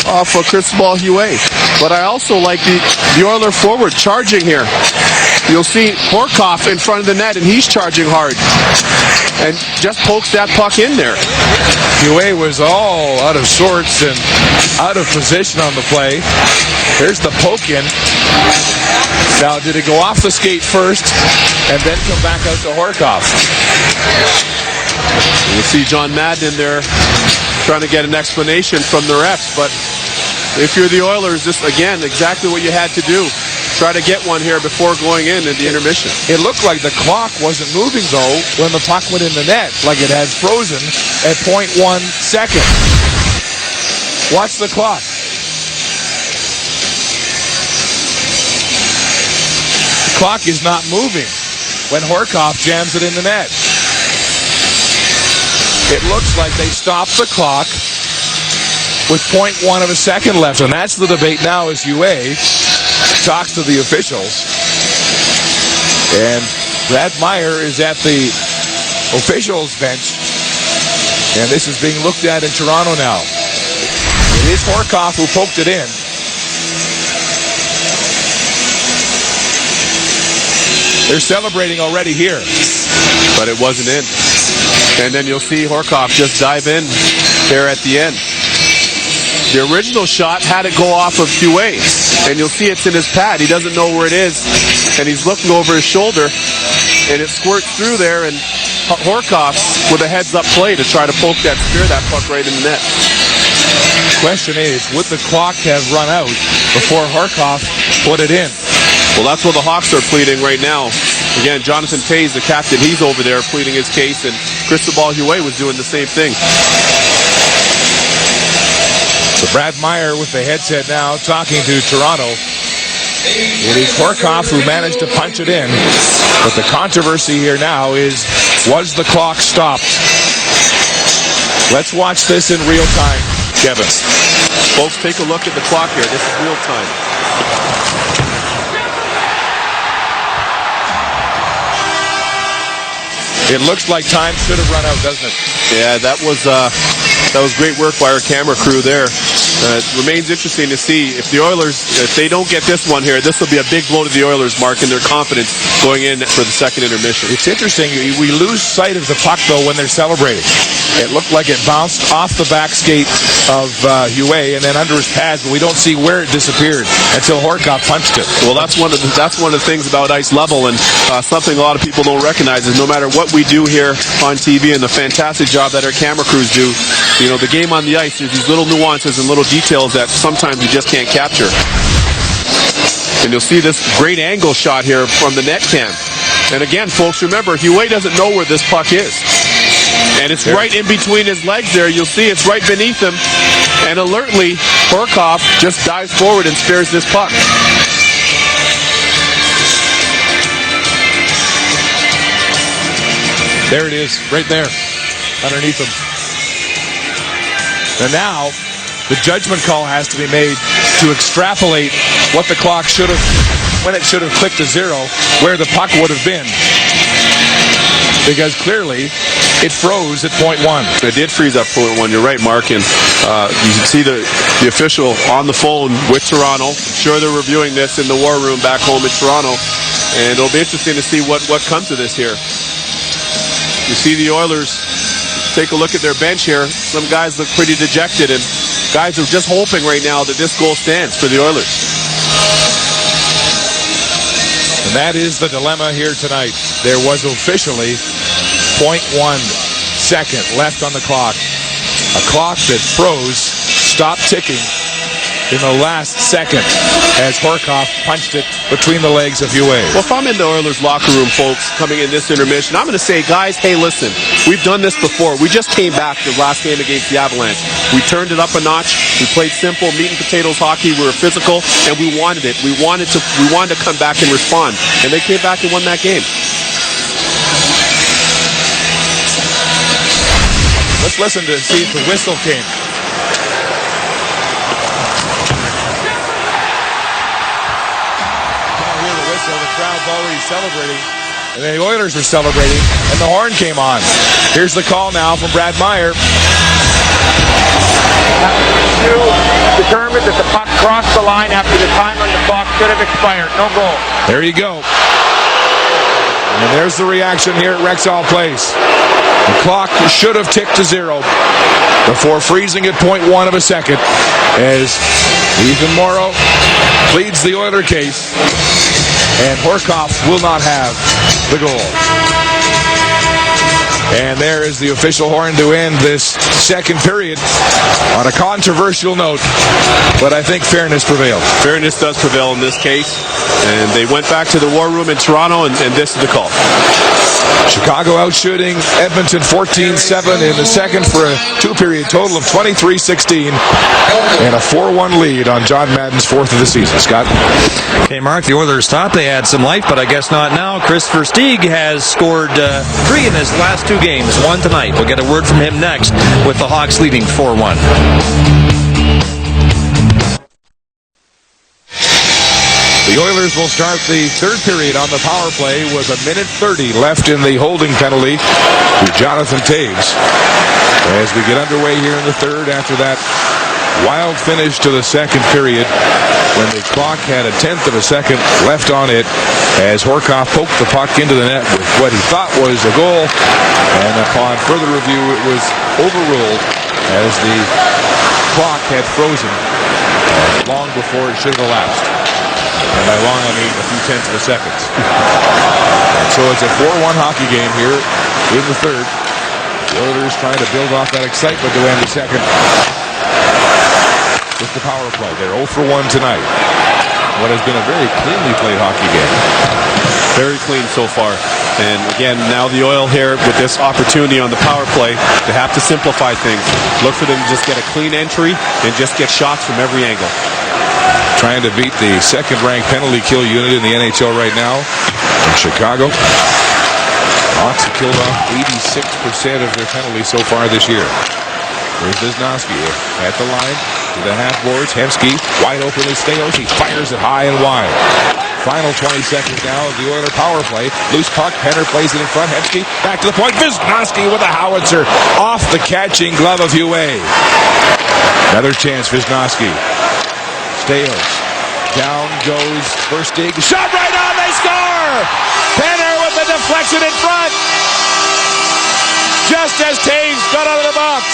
off of Cristobal Huet. But I also like the Oiler forward charging here. You'll see Horkoff in front of the net, and he's charging hard. And just pokes that puck in there. Huet was all out of sorts and out of position on the play. Here's the poke in. Now, did it go off the skate first and then come back out to Horkoff? You'll see John Madden in there trying to get an explanation from the refs. But if you're the Oilers, this, again, exactly what you had to do. Try to get one here before going in the intermission. It looked like the clock wasn't moving, though, when the puck went in the net, like it had frozen at 0.1 second. Watch the clock. The clock is not moving when Horkoff jams it in the net. It looks like they stopped the clock with 0.1 of a second left, and that's the debate now as UA talks to the officials. And Brad Meyer is at the officials bench, and this is being looked at in Toronto now. It is Horkoff who poked it in. They're celebrating already here. But it wasn't in. And then you'll see Horkoff just dive in there at the end. The original shot had it go off of Huet, and you'll see it's in his pad. He doesn't know where it is, and he's looking over his shoulder, and it squirts through there, and Horkoff with a heads-up play to try to poke that spear, that puck right in the net. Question is, would the clock have run out before Horkoff put it in? Well, that's what the Hawks are pleading right now. Again, Jonathan Toews, the captain, he's over there pleading his case, and Cristobal Huet was doing the same thing. So Brad Meyer with the headset now talking to Toronto. It is Horkoff who managed to punch it in. But the controversy here now is, was the clock stopped? Let's watch this in real time, Kevin. Folks, take a look at the clock here. This is real time. It looks like time should have run out, doesn't it? Yeah, that was great work by our camera crew there. It remains interesting to see if the Oilers, if they don't get this one here, this will be a big blow to the Oilers, Mark, and their confidence going in for the second intermission. It's interesting. We lose sight of the puck, though, when they're celebrating. It looked like it bounced off the back skate of Huet and then under his pads, but we don't see where it disappeared until Horkoff punched it. Well, that's one of the things about ice level, and something a lot of people don't recognize is no matter what we do here on TV and the fantastic job that our camera crews do, you know, the game on the ice, there's these little nuances and little details that sometimes you just can't capture. And you'll see this great angle shot here from the net cam. And again, folks, remember, Huet doesn't know where this puck is. And it's right in between his legs there. You'll see it's right beneath him. And alertly, Horkoff just dives forward and spares this puck. There it is, right there, underneath him. And now, the judgment call has to be made to extrapolate what the clock should have, when it should have clicked to 0, where the puck would have been. Because clearly, it froze at .1. It did freeze at .1. You're right, Mark. And you can see the official on the phone with Toronto. I'm sure they're reviewing this in the war room back home in Toronto. And it'll be interesting to see what comes of this here. You see the Oilers take a look at their bench here. Some guys look pretty dejected, and guys are just hoping right now that this goal stands for the Oilers. And that is the dilemma here tonight. There was officially .1 second left on the clock. A clock that froze, stopped ticking in the last second as Horkoff punched it between the legs of UA. Well, if I'm in the Oilers locker room, folks, coming in this intermission, I'm going to say, guys, hey, listen, we've done this before. We just came back the last game against the Avalanche. We turned it up a notch. We played simple meat and potatoes hockey. We were physical, and we wanted it. We wanted to come back and respond, and they came back and won that game. Let's listen to see if the whistle came. The crowd's already celebrating, and the Oilers are celebrating, and the horn came on. Here's the call now from Brad Meyer. You determined that the puck crossed the line after the time on the clock should have expired. No goal. There you go. And there's the reaction here at Rexall Place. The clock should have ticked to 0 before freezing at .1 of a second as Ethan Morrow pleads the Oiler case. And Horkoff will not have the goal. And there is the official horn to end this second period on a controversial note. But I think fairness prevailed. Fairness does prevail in this case. And they went back to the war room in Toronto, and this is the call. Chicago outshooting Edmonton 14-7 in the second for a two-period total of 23-16 and a 4-1 lead on John Madden's fourth of the season. Scott? Okay, Mark, the Oilers thought they had some life, but I guess not now. Christopher Stieg has scored 3 in his last 2 games, 1 tonight. We'll get a word from him next with the Hawks leading 4-1. The Oilers will start the third period on the power play with 1:30 left in the holding penalty to Jonathan Taves. As we get underway here in the third after that wild finish to the second period when the clock had 1/10 of a second left on it as Horkoff poked the puck into the net with what he thought was a goal, and upon further review it was overruled as the clock had frozen long before it should have elapsed. And by long, I mean a few tenths of a second. So it's a 4-1 hockey game here in the third. The Oilers trying to build off that excitement to end the second with the power play. They're 0 for 1 tonight. What has been a very cleanly played hockey game. Very clean so far. And again, now the Oil here with this opportunity on the power play, they have to simplify things. Look for them to just get a clean entry and just get shots from every angle. Trying to beat the second-ranked penalty kill unit in the NHL right now in Chicago. Hawks have killed off 86% of their penalties so far this year. Here's Wisnowski at the line to the half boards. Hemsky wide open is Staios. He fires it high and wide. Final 20 seconds now of the Oiler power play. Loose puck. Penner plays it in front. Hemsky back to the point. Wisnowski with a howitzer off the catching glove of UA. Another chance, Wisnowski. Staios. Down goes Versteeg. Shot right on. They score! Penner with the deflection in front. Just as Taves got out of the box.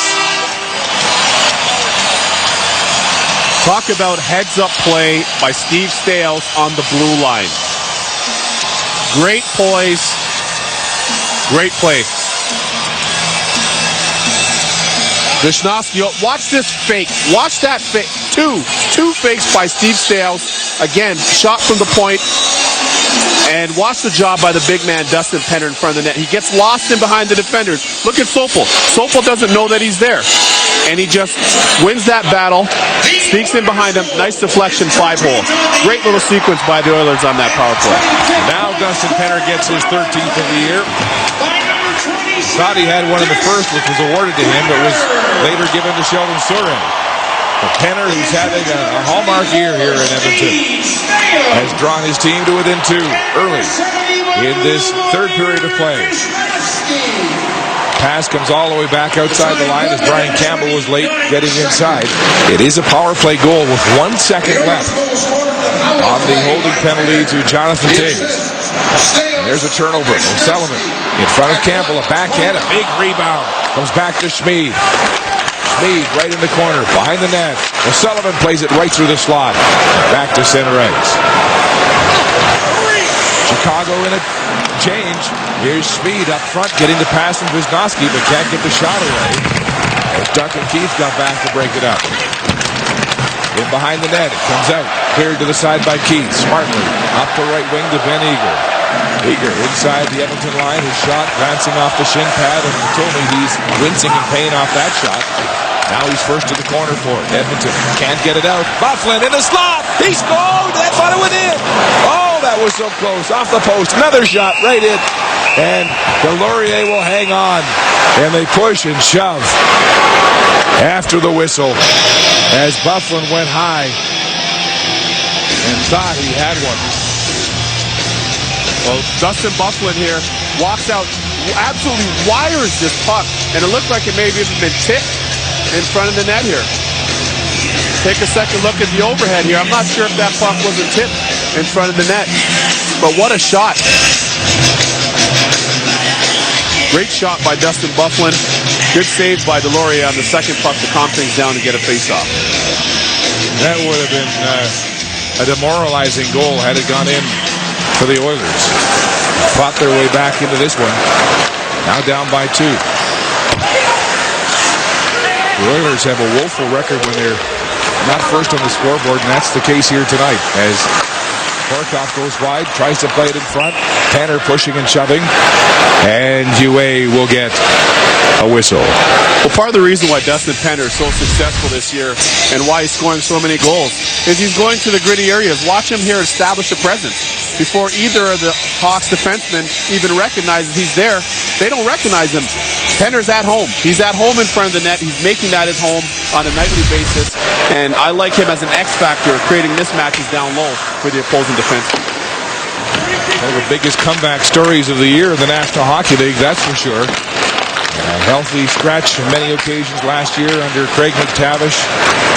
Talk about heads-up play by Steve Staios on the blue line. Great poise. Great play. Wisnowski, watch this fake. Watch that fake. Two fakes by Steve Staios. Again, shot from the point. And watch the job by the big man, Dustin Penner, in front of the net. He gets lost in behind the defenders. Look at Sopel. Sopel doesn't know that he's there. And he just wins that battle, sneaks in behind him. Nice deflection, 5-hole. Great little sequence by the Oilers on that power play. Now Dustin Penner gets his 13th of the year. Thought he had one in the first, which was awarded to him, but was later given to Sheldon Soren. Penner, who's having a hallmark year here in Edmonton, has drawn his team to within 2 early in this third period of play. Pass comes all the way back outside the line as Brian Campbell was late getting inside. It is a power play goal with 1 second left on the holding penalty to Jonathan Toews. And there's a turnover. O'Sullivan in front of Campbell, a backhand, a big rebound. Comes back to Schmid. Schmid right in the corner, behind the net. O'Sullivan plays it right through the slot. Back to center ice. Chicago in a change. Here's Schmid up front, getting the pass from Wisnowski, but can't get the shot away. As Duncan Keith got back to break it up. In behind the net, it comes out. Cleared to the side by Keith. Smartly up the right wing to Ben Eager. Eager inside the Edmonton line. His shot glancing off the shin pad, and he told me he's wincing in pain off that shot. Now he's first to the corner for it. Edmonton can't get it out. Bufflin in the slot. He scored. That thought it went in. Oh, that was so close. Off the post. Another shot right in. And Delorier will hang on. And they push and shove after the whistle as Bufflin went high and thought he had one. Well, Dustin Bufflin here walks out, absolutely wires this puck, and it looked like it may have even been tipped in front of the net here. Take a second look at the overhead here. I'm not sure if that puck wasn't tipped in front of the net, but what a shot. Great shot by Dustin Bufflin. Good save by Delorier on the second puck to calm things down and get a face-off. That would have been a demoralizing goal had it gone in for the Oilers. Fought their way back into this one. Now down by 2. The Oilers have a woeful record when they're not first on the scoreboard, and that's the case here tonight as Horkoff goes wide, tries to play it in front. Tanner pushing and shoving, and UA will get a whistle. Well, part of the reason why Dustin Penner is so successful this year and why he's scoring so many goals is he's going to the gritty areas. Watch him here establish a presence before either of the Hawks defensemen even recognize he's there. They don't recognize him. Penner's at home. He's at home in front of the net. He's making that his home on a nightly basis. And I like him as an X factor, creating mismatches down low for the opposing defense. One of the biggest comeback stories of the year in the National Hockey League, that's for sure. A healthy stretch on many occasions last year under Craig McTavish.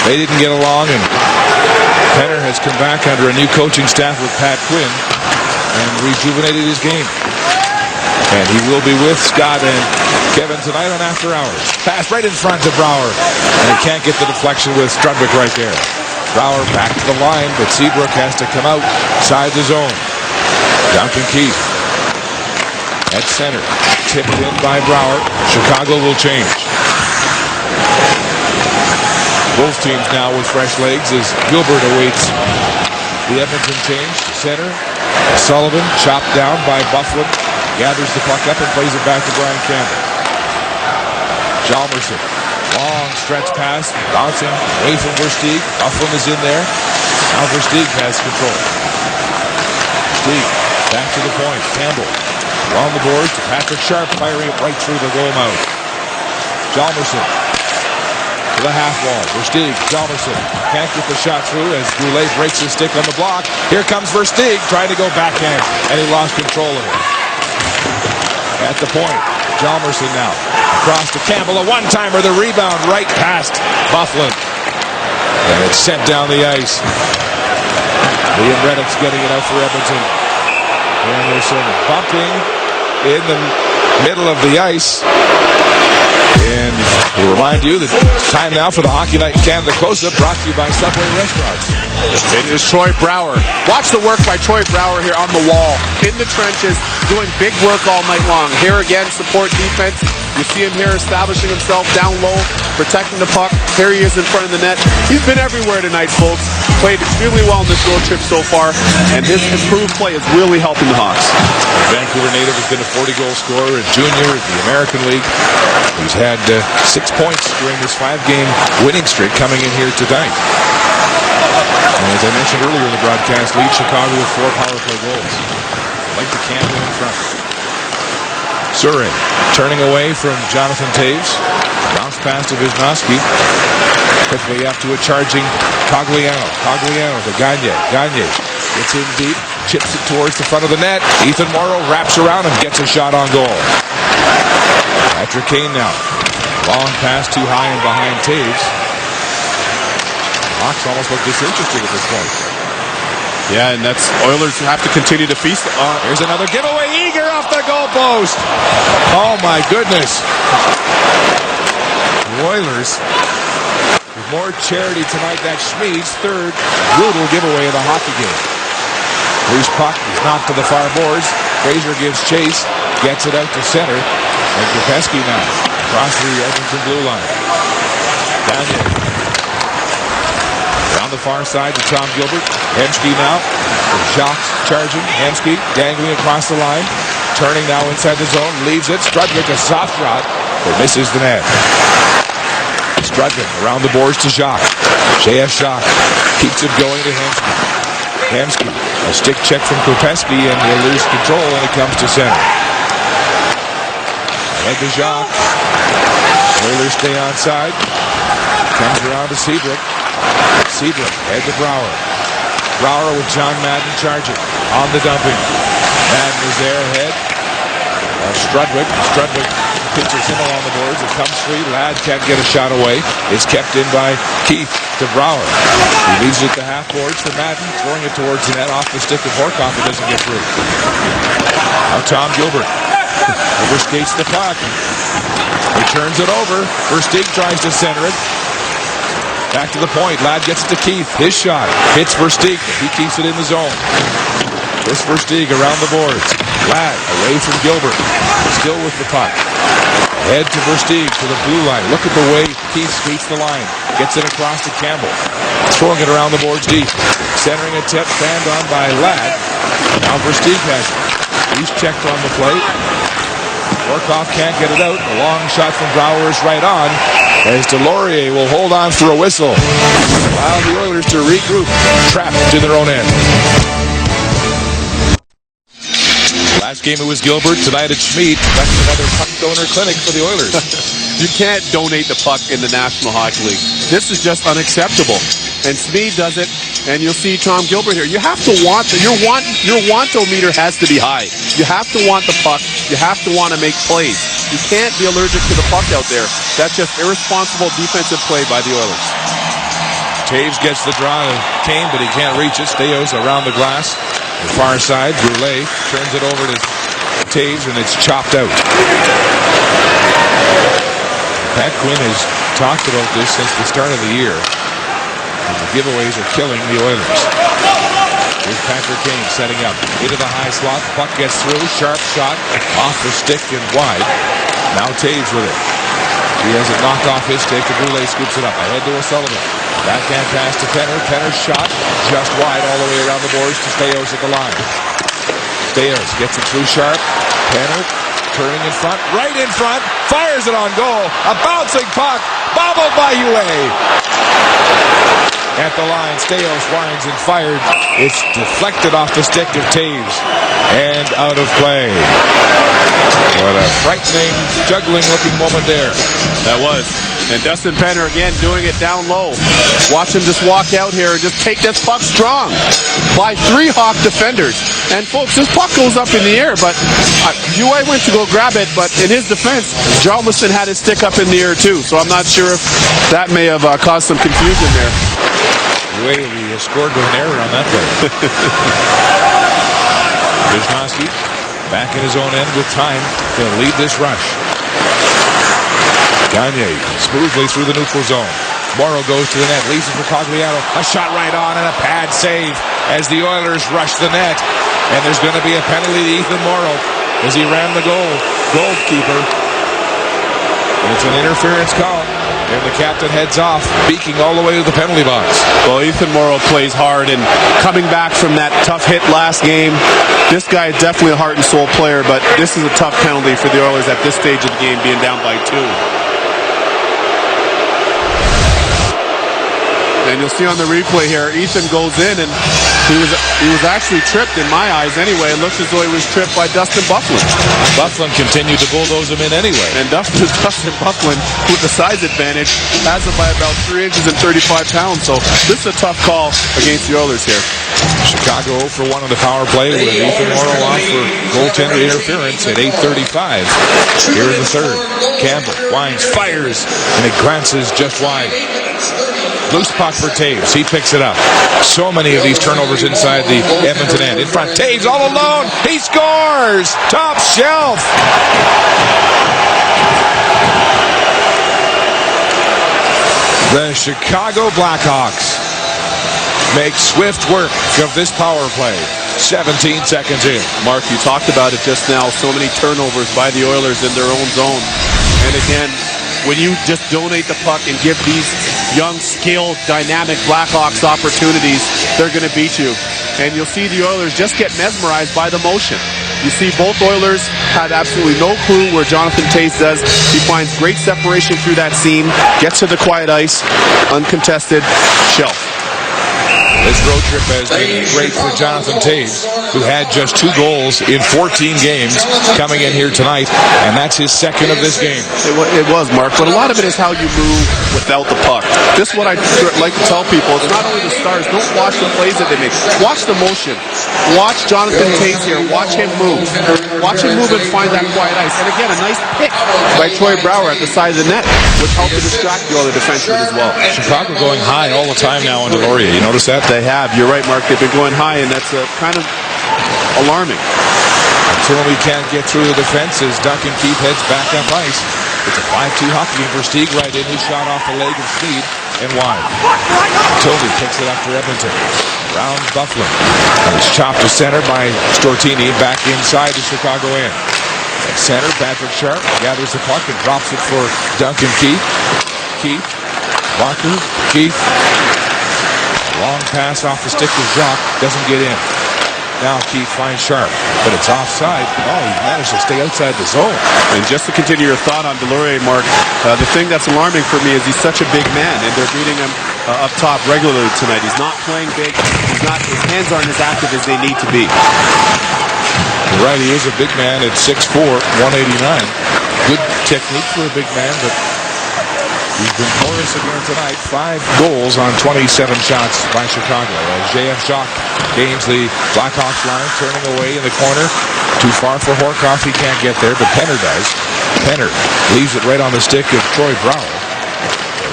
They didn't get along, and Penner has come back under a new coaching staff with Pat Quinn and rejuvenated his game. And he will be with Scott and Kevin tonight on After Hours. Pass right in front to Brouwer. And he can't get the deflection with Strudwick right there. Brouwer back to the line, but Seabrook has to come outside the zone. Duncan Keith at center. Tipped in by Brouwer. Chicago will change. Both teams now with fresh legs as Gilbert awaits the Edmonton change. Center. Sullivan chopped down by Bufflin. Gathers the puck up and plays it back to Brian Campbell. Chalmerson. Long stretch pass. Bouncing away from Versteeg. Bufflin is in there. Now Versteeg has control. Versteeg back to the point. Campbell along the boards to Patrick Sharp, firing it right through the goal mouth. Chalmerson to the half wall. Versteeg. Chalmerson can't get the shot through as Goulet breaks his stick on the block. Here comes Versteeg trying to go backhand, and he lost control of it. At the point, Chalmerson now across to Campbell, a one-timer, the rebound right past Bufflin, and it's sent down the ice. Liam Reddick's getting it out for Edmonton. Anderson bumping in the middle of the ice. And we'll remind you that it's time now for the Hockey Night in Canada Close-Up, brought to you by Subway Restaurants. It is Troy Brouwer. Watch the work by Troy Brouwer here on the wall, in the trenches, doing big work all night long. Here again, support defense. You see him here establishing himself down low, protecting the puck. Here he is in front of the net. He's been everywhere tonight, folks. Played extremely well in this road trip so far, and his improved play is really helping the Hawks. Vancouver native has been a 40-goal scorer in junior in the American League. He's had 6 points during this 5-game winning streak coming in here tonight. And as I mentioned earlier in the broadcast, lead Chicago with 4 power play goals. Like the Campbell in front. Surin turning away from Jonathan Toews. Bounce pass to Wisnowski. Quickly up to a charging Cogliano. Cogliano to Gagne. Gagne gets in deep, chips it towards the front of the net. Ethan Morrow wraps around him, gets a shot on goal. Patrick Kane now. Long pass too high and behind Taves. Hawks almost look disinterested at this point. Yeah, and that's Oilers have to continue to feast. Here's another giveaway. Eager off the goalpost. Oh my goodness. The Oilers with more charity tonight. That's Schmid's third brutal giveaway of the hockey game. Loose puck is knocked to the far boards. Fraser gives chase, gets it out to center, and Kopecky now across the Edmonton blue line. Gagne down the far side to Tom Gilbert. Hemsky now. Jacques charging. Hemsky dangling across the line. Turning now inside the zone. Leaves it. Strudwick a soft shot, but misses the net. Strudwick around the boards to Jacques. J.F. Jacques keeps it going to Hemsky. Hemsky, a stick check from Kopecky, and he'll lose control when it comes to center. Head to Jacques. Oilers stay onside. Comes around to Seabrook. Seabrook, head to Brouwer. Brouwer with John Madden charging. On the dumping. Madden is there, ahead. Strudwick. Strudwick pitches him along the boards. It comes free. Ladd can't get a shot away. It's kept in by Keith to Brouwer. He leaves it at the half boards for Madden. Throwing it towards the net off the stick of Horkoff. It doesn't get through. Now Tom Gilbert overskates the puck. He turns it over. Versteeg tries to center it. Back to the point. Ladd gets it to Keith. His shot hits Versteeg. He keeps it in the zone. This Versteeg around the boards. Ladd away from Gilbert. Still with the puck. Head to Versteeg to the blue line. Look at the way Keith skates the line. Gets it across to Campbell. Throwing it around the boards deep. Centering a tip. Fanned on by Ladd. Now Versteeg has it. He's checked on the plate. Horkoff can't get it out. A long shot from Brouwer is right on. As Delorier will hold on for a whistle. Allow the Oilers to regroup. Trapped to their own end. Last game it was Gilbert. Tonight it's Schmid. That's another puck donor clinic for the Oilers. You can't donate the puck in the National Hockey League. This is just unacceptable. And Schmid does it, and you'll see Tom Gilbert here. You have to want your want-o-meter has to be high. You have to want the puck. You have to want to make plays. You can't be allergic to the puck out there. That's just irresponsible defensive play by the Oilers. Taves gets the draw to Kane, but he can't reach it. Staios around the glass. The far side, Brulé turns it over to Taves, and it's chopped out. Pat Quinn has talked about this since the start of the year. And the giveaways are killing the Oilers. Here's Patrick Kane setting up. Into the high slot. Puck gets through. Sharp shot. Off the stick and wide. Now Taves with it. He has it knocked off his stick. Brulé scoops it up. Ahead to O'Sullivan. Backhand pass to Penner. Penner's shot just wide all the way around the boards to Staios at the line. Staios gets it through Sharp. Penner turning in front. Right in front. Fires it on goal. A bouncing puck. Bobbled by Huet. At the line, Staios winds and fired. It's deflected off the stick of Taves and out of play. What a frightening, juggling-looking moment there. That was. And Dustin Penner again doing it down low. Watch him just walk out here and just take this puck strong by 3 Hawk defenders. And folks, this puck goes up in the air, but Huet went to go grab it, but in his defense, Jarlison had his stick up in the air too. So I'm not sure if that may have caused some confusion there. Huet scored with an error on that play. Wisnowski back in his own end with time to lead this rush. Gagne smoothly through the neutral zone. Morrow goes to the net, leaves it for Cogliano. A shot right on and a pad save as the Oilers rush the net. And there's going to be a penalty to Ethan Morrow as he ran the goalkeeper. And it's an interference call. And the captain heads off, beaking all the way to the penalty box. Well, Ethan Morrow plays hard, and coming back from that tough hit last game, this guy is definitely a heart and soul player, but this is a tough penalty for the Oilers at this stage of the game, being down by 2. And you'll see on the replay here, Ethan goes in and He was actually tripped in my eyes anyway. It looks as though he was tripped by Dustin Bufflin. Bufflin continued to bulldoze him in anyway. And Dustin Bufflin, with the size advantage, has him by about 3 inches and 35 pounds. So this is a tough call against the Oilers here. Chicago 0 for 1 on the power play with Ethan Morrow off for goaltender interference at 8:35. Here in the third. Campbell winds, fires, and it glances just wide. Loose puck for Taves. He picks it up. So many of these turnovers inside the Edmonton end. In front, Taves all alone. He scores! Top shelf! The Chicago Blackhawks make swift work of this power play. 17 seconds in. Mark, you talked about it just now. So many turnovers by the Oilers in their own zone. And again, when you just donate the puck and give these young, skilled, dynamic Blackhawks opportunities, they're going to beat you. And you'll see the Oilers just get mesmerized by the motion. You see both Oilers had absolutely no clue where Jonathan Taves does. He finds great separation through that seam, gets to the quiet ice, uncontested, shelf. This road trip has been great for Jonathan Taves, who had just 2 goals in 14 games coming in here tonight, and that's his second of this game. It was, Mark, but a lot of it is how you move without the puck. This is what I like to tell people. It's not only the stars. Don't watch the plays that they make. Watch the motion. Watch Jonathan Taves here. Watch him move. Watch him move and find that quiet ice. And again, a nice pick by Troy Brouwer at the side of the net, which helped to distract the other defenseman as well. Chicago going high all the time now into Laurier. You notice that? They have. You're right, Mark. They've been going high, and that's kind of alarming. Until we can't get through the defense as Duncan Keith heads back up ice. It's a 5-2 hockey game for Stieg right in. His shot off the leg of Sneed and wide. Toby picks it up for Edmonton. Round Bufflin. And it's chopped to center by Stortini back inside the Chicago end. At center, Patrick Sharp gathers the puck and drops it for Duncan Keith. Keith. Walker. Keith. Long pass off the stick of Jacques. Doesn't get in. Now Keith finds Sharp, but it's offside. Oh, he managed to stay outside the zone. And just to continue your thought on Delorier, Mark, the thing that's alarming for me is he's such a big man, and they're beating him up top regularly tonight. He's not playing big. His hands aren't as active as they need to be. You're right, he is a big man at 6'4", 189. Good technique for a big man, but he's been porous again tonight. 5 goals on 27 shots by Chicago. As J.F. Jacques gains the Blackhawks line, turning away in the corner. Too far for Horkoff. He can't get there, but Penner does. Penner leaves it right on the stick of Troy Brouwer.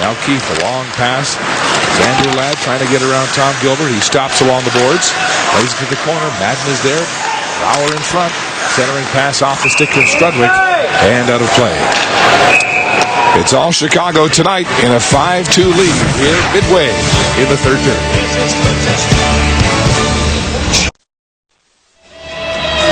Now Keith, a long pass. Andrew Ladd trying to get around Tom Gilbert. He stops along the boards. Plays it to the corner. Madden is there. Brouwer in front. Centering pass off the stick of Strudwick. And out of play. It's all Chicago tonight in a 5-2 lead here midway in the third period.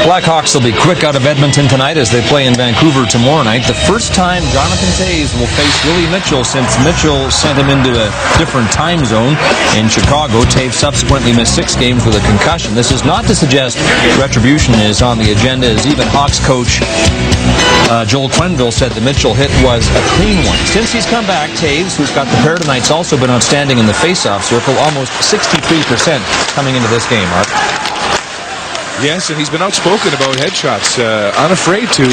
Blackhawks will be quick out of Edmonton tonight as they play in Vancouver tomorrow night. The first time Jonathan Taves will face Willie Mitchell since Mitchell sent him into a different time zone in Chicago. Taves subsequently missed 6 games with a concussion. This is not to suggest retribution is on the agenda, as even Hawks coach Joel Quenneville said the Mitchell hit was a clean one. Since he's come back, Taves, who's got the pair tonight's also been outstanding in the face-off circle, almost 63% coming into this game, Mark. Yes, and he's been outspoken about headshots, unafraid to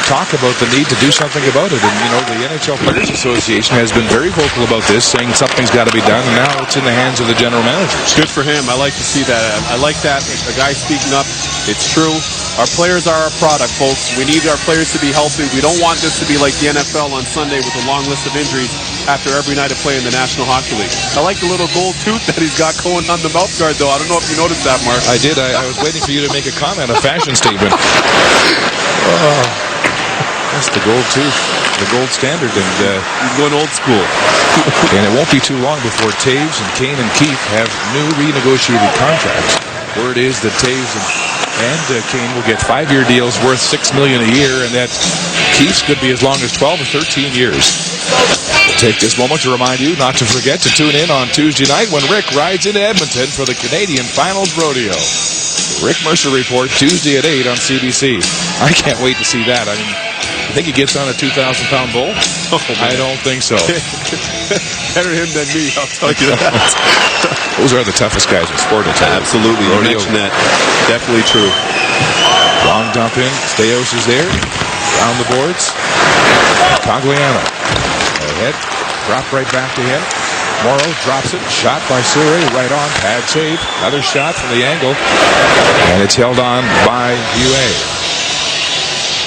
talk about the need to do something about it. And, you know, the NHL Players Association has been very vocal about this, saying something's got to be done, and now it's in the hands of the general manager. Good for him. I like to see that. I like that. A guy speaking up. It's true. Our players are our product, folks. We need our players to be healthy. We don't want this to be like the NFL on Sunday with a long list of injuries after every night of play in the National Hockey League. I like the little gold tooth that he's got going on the mouth guard, though. I don't know if you noticed that, Mark. I did. I was waiting for you to make a comment, a fashion statement. Oh, that's the gold tooth, the gold standard, and he's going old school. And it won't be too long before Taves and Kane and Keith have new renegotiated contracts. Word is that Taves and Kane will get 5-year deals worth $6 million a year, and that Keith's could be as long as 12 or 13 years. We'll take this moment to remind you not to forget to tune in on Tuesday night when Rick rides into Edmonton for the Canadian Finals Rodeo. The Rick Mercer Report, Tuesday at 8 on CBC. I can't wait to see that. I mean, You think he gets on a 2,000-pound bull? I don't think so. Better him than me, I'll tell you that. Those are the toughest guys in sport. Absolutely, you mentioned that. Definitely true. Long dump in. Staios is there. Down the boards. Cogliano. Ahead. Drop right back to him. Morrow drops it. Shot by Surrey. Right on. Pad save. Another shot from the angle. And it's held on by Huey.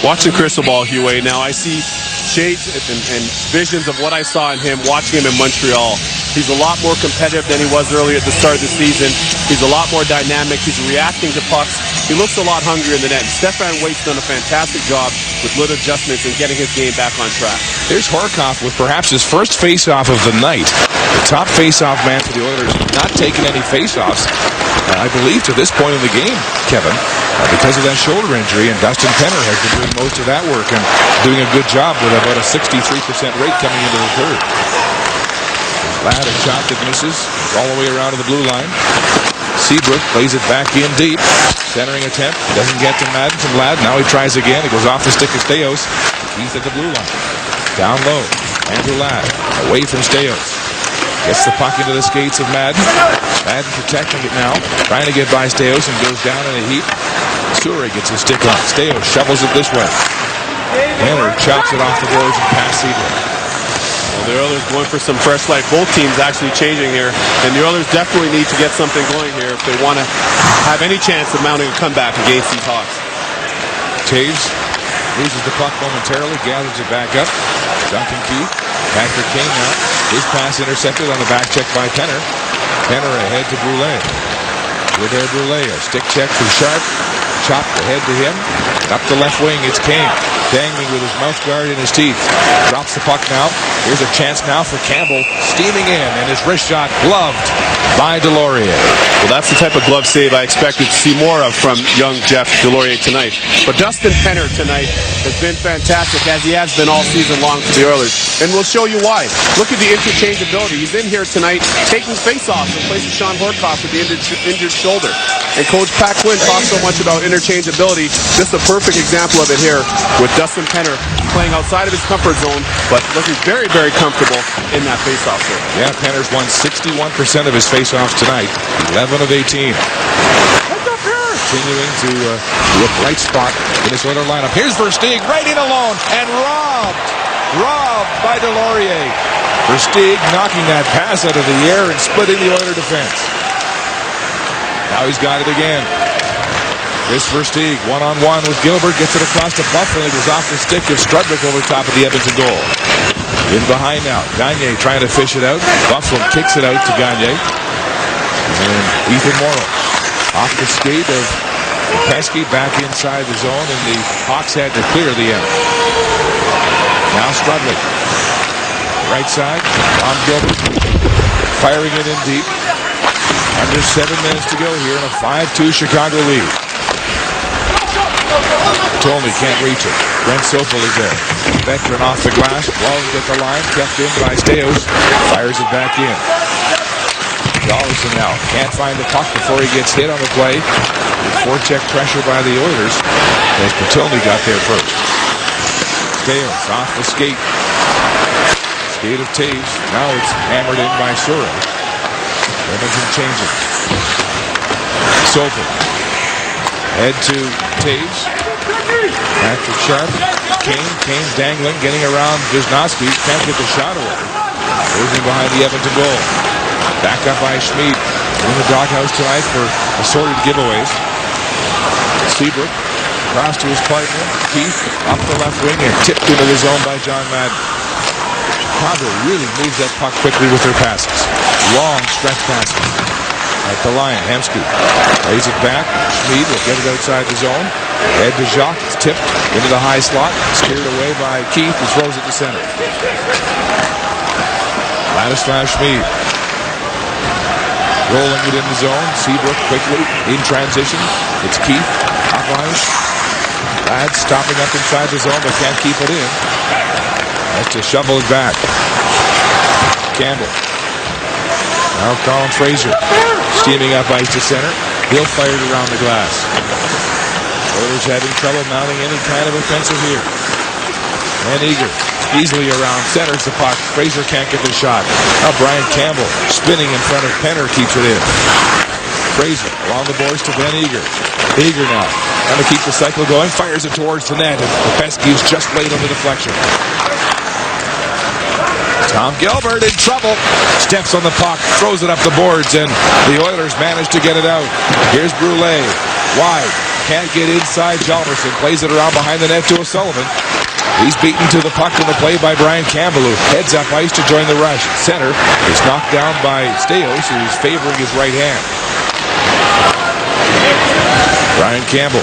Watching Crystal Ball Huey now, I see shades and visions of what I saw in him watching him in Montreal. He's a lot more competitive than he was earlier at the start of the season. He's a lot more dynamic. He's reacting to pucks. He looks a lot hungrier in the net. Stefan Waite's done a fantastic job with little adjustments and getting his game back on track. Here's Horkoff with perhaps his first face-off of the night. The top face-off man for the Oilers, not taking any face-offs, I believe, to this point in the game, Kevin, because of that shoulder injury, and Dustin Penner has been doing most of that work and doing a good job with about a 63% rate coming into the third. Ladd, a shot that misses all the way around to the blue line. Seabrook plays it back in deep. Centering attempt. Doesn't get to Madden from Ladd. Now he tries again. It goes off the stick of Staios. He's at the blue line. Down low. Andrew Ladd. Away from Staios. Gets the puck into the skates of Madden. Madden protecting it now. Trying to get by Staios and goes down in a heap. Surrey gets his stick on. Staios shovels it this way. Henner chops it off the boards and past Seabrook. Well, the Oilers going for some fresh life. Both teams actually changing here. And the Oilers definitely need to get something going here if they want to have any chance of mounting a comeback against these Hawks. Taves loses the puck momentarily, gathers it back up. Duncan Keith, Patrick Kane now. His pass intercepted on the back check by Penner. Penner ahead to Brulé. With there Brulé, a stick check from Sharp. Chopped ahead to him. Up the left wing, it's Kane. Dangling with his mouth guard in his teeth. Drops the puck now. Here's a chance now for Campbell. Steaming in, and his wrist shot gloved by Delorier. Well, that's the type of glove save I expected to see more of from young Jeff Delorier tonight. But Dustin Penner tonight has been fantastic, as he has been all season long for the Oilers. And we'll show you why. Look at the interchangeability. He's in here tonight taking face-offs in place of Sean Horkoff with the injured shoulder. And Coach Pat Quinn talks so much about interchangeability. This is a perfect example of it here with Dustin Penner playing outside of his comfort zone, but looking very, very comfortable in that face-off zone. Yeah, Penner's won 61% of his face-offs tonight, 11 of 18. Continuing to be a bright spot in this Oiler lineup. Here's Versteeg right in alone and robbed by Delorier. Versteeg knocking that pass out of the air and splitting the Oiler defense. Now he's got it again. This Versteeg, one-on-one with Gilbert, gets it across to Buffalo. It goes off the stick of Strudwick over top of the Edmonton goal. In behind now. Gagne trying to fish it out. Buffalo kicks it out to Gagne. And Ethan Morrow off the skate of Pesky back inside the zone, and the Hawks had to clear the end. Now Strudwick. Right side. Tom Gilbert firing it in deep. Under 7 minutes to go here in a 5-2 Chicago lead. Tolney can't reach it. Brent Sopel is there. Veteran off the glass. Wallin at the line. Kept in by Staios. Fires it back in. Donaldson now can't find the puck before he gets hit on the play. Forecheck pressure by the Oilers as Patulny got there first. Staios off the skate. Skate of Taves. Now it's hammered in by Surrey. Edmonton changing. Sopel. Head to Taves. Patrick Sharp. Kane dangling, getting around Wisnowski. Can't get the shot away. Losing behind the Edmonton goal. Back up by Schmid. In the doghouse tonight for assorted giveaways. Seabrook. Cross to his partner. Keith up the left wing and tipped into the zone by John Madden. Chicago really moves that puck quickly with their passes. Long stretch passes. At the line, Hemsky lays it back. Schmid will get it outside the zone. Head to Jacques, it's tipped into the high slot. Steered away by Keith, who throws it to center. Ladislav Schmid. Rolling it in the zone. Seabrook quickly in transition. It's Keith, up ice. Ladd stopping up inside the zone, but can't keep it in. Has to shovel it back. Campbell. Now Colin Fraser. Steaming up ice to center. He'll fire it around the glass. Oilers having trouble mounting any kind of offensive here. Van Eager easily around, centers the puck. Fraser can't get the shot. Now Brian Campbell spinning in front of Penner keeps it in. Fraser along the boards to Van Eager. Eager now trying to keep the cycle going, fires it towards the net, and Kopecky is just late on the deflection. Tom Gilbert in trouble. Steps on the puck, throws it up the boards, and the Oilers manage to get it out. Here's Brulé. Wide. Can't get inside. Hjalmarsson plays it around behind the net to O'Sullivan. He's beaten to the puck in the play by Brian Campbell, who heads up ice to join the rush. Center is knocked down by Staios, who's favoring his right hand. Brian Campbell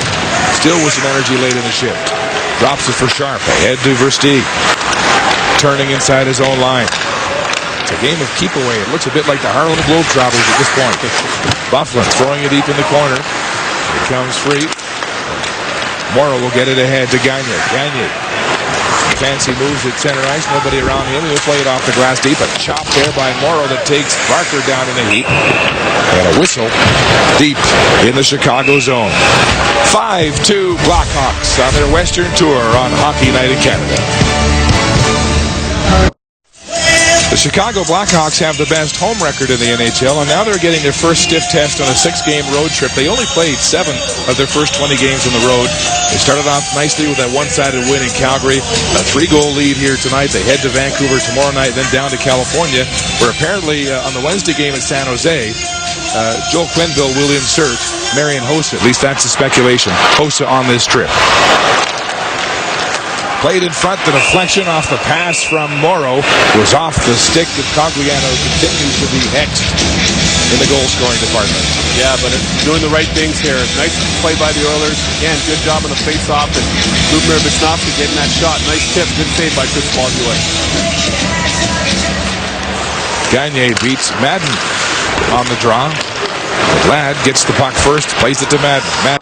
still with some energy late in the shift. Drops it for Sharp. Ahead to Versteeg. Turning inside his own line. It's a game of keep away. It looks a bit like the Harlem Globetrotters at this point. Bufflin throwing it deep in the corner. It comes free. Morrow will get it ahead to Gagne. Gagne. Fancy moves at center ice. Nobody around him. He'll play it off the glass deep. A chop there by Morrow that takes Barker down in the heat. And a whistle deep in the Chicago zone. 5-2 Blackhawks on their Western tour on Hockey Night in Canada. The Chicago Blackhawks have the best home record in the NHL, and now they're getting their first stiff test on a 6-game road trip. They only played 7 of their first 20 games on the road. They started off nicely with that one-sided win in Calgary, a 3-goal lead here tonight. They head to Vancouver tomorrow night, then down to California, where apparently on the Wednesday game at San Jose, Joel Quenneville will insert Marian Hossa. At least that's the speculation. Hossa on this trip. Played in front, the deflection off the pass from Morrow was off the stick, and Cogliano continues to be hexed in the goal-scoring department. Yeah, but it's doing the right things here. Nice play by the Oilers. Again, good job on the face-off, and Lubner Visnovsky getting that shot. Nice tip, good save by Chris Baldwin. Gagne beats Madden on the draw. Ladd gets the puck first, plays it to Madden.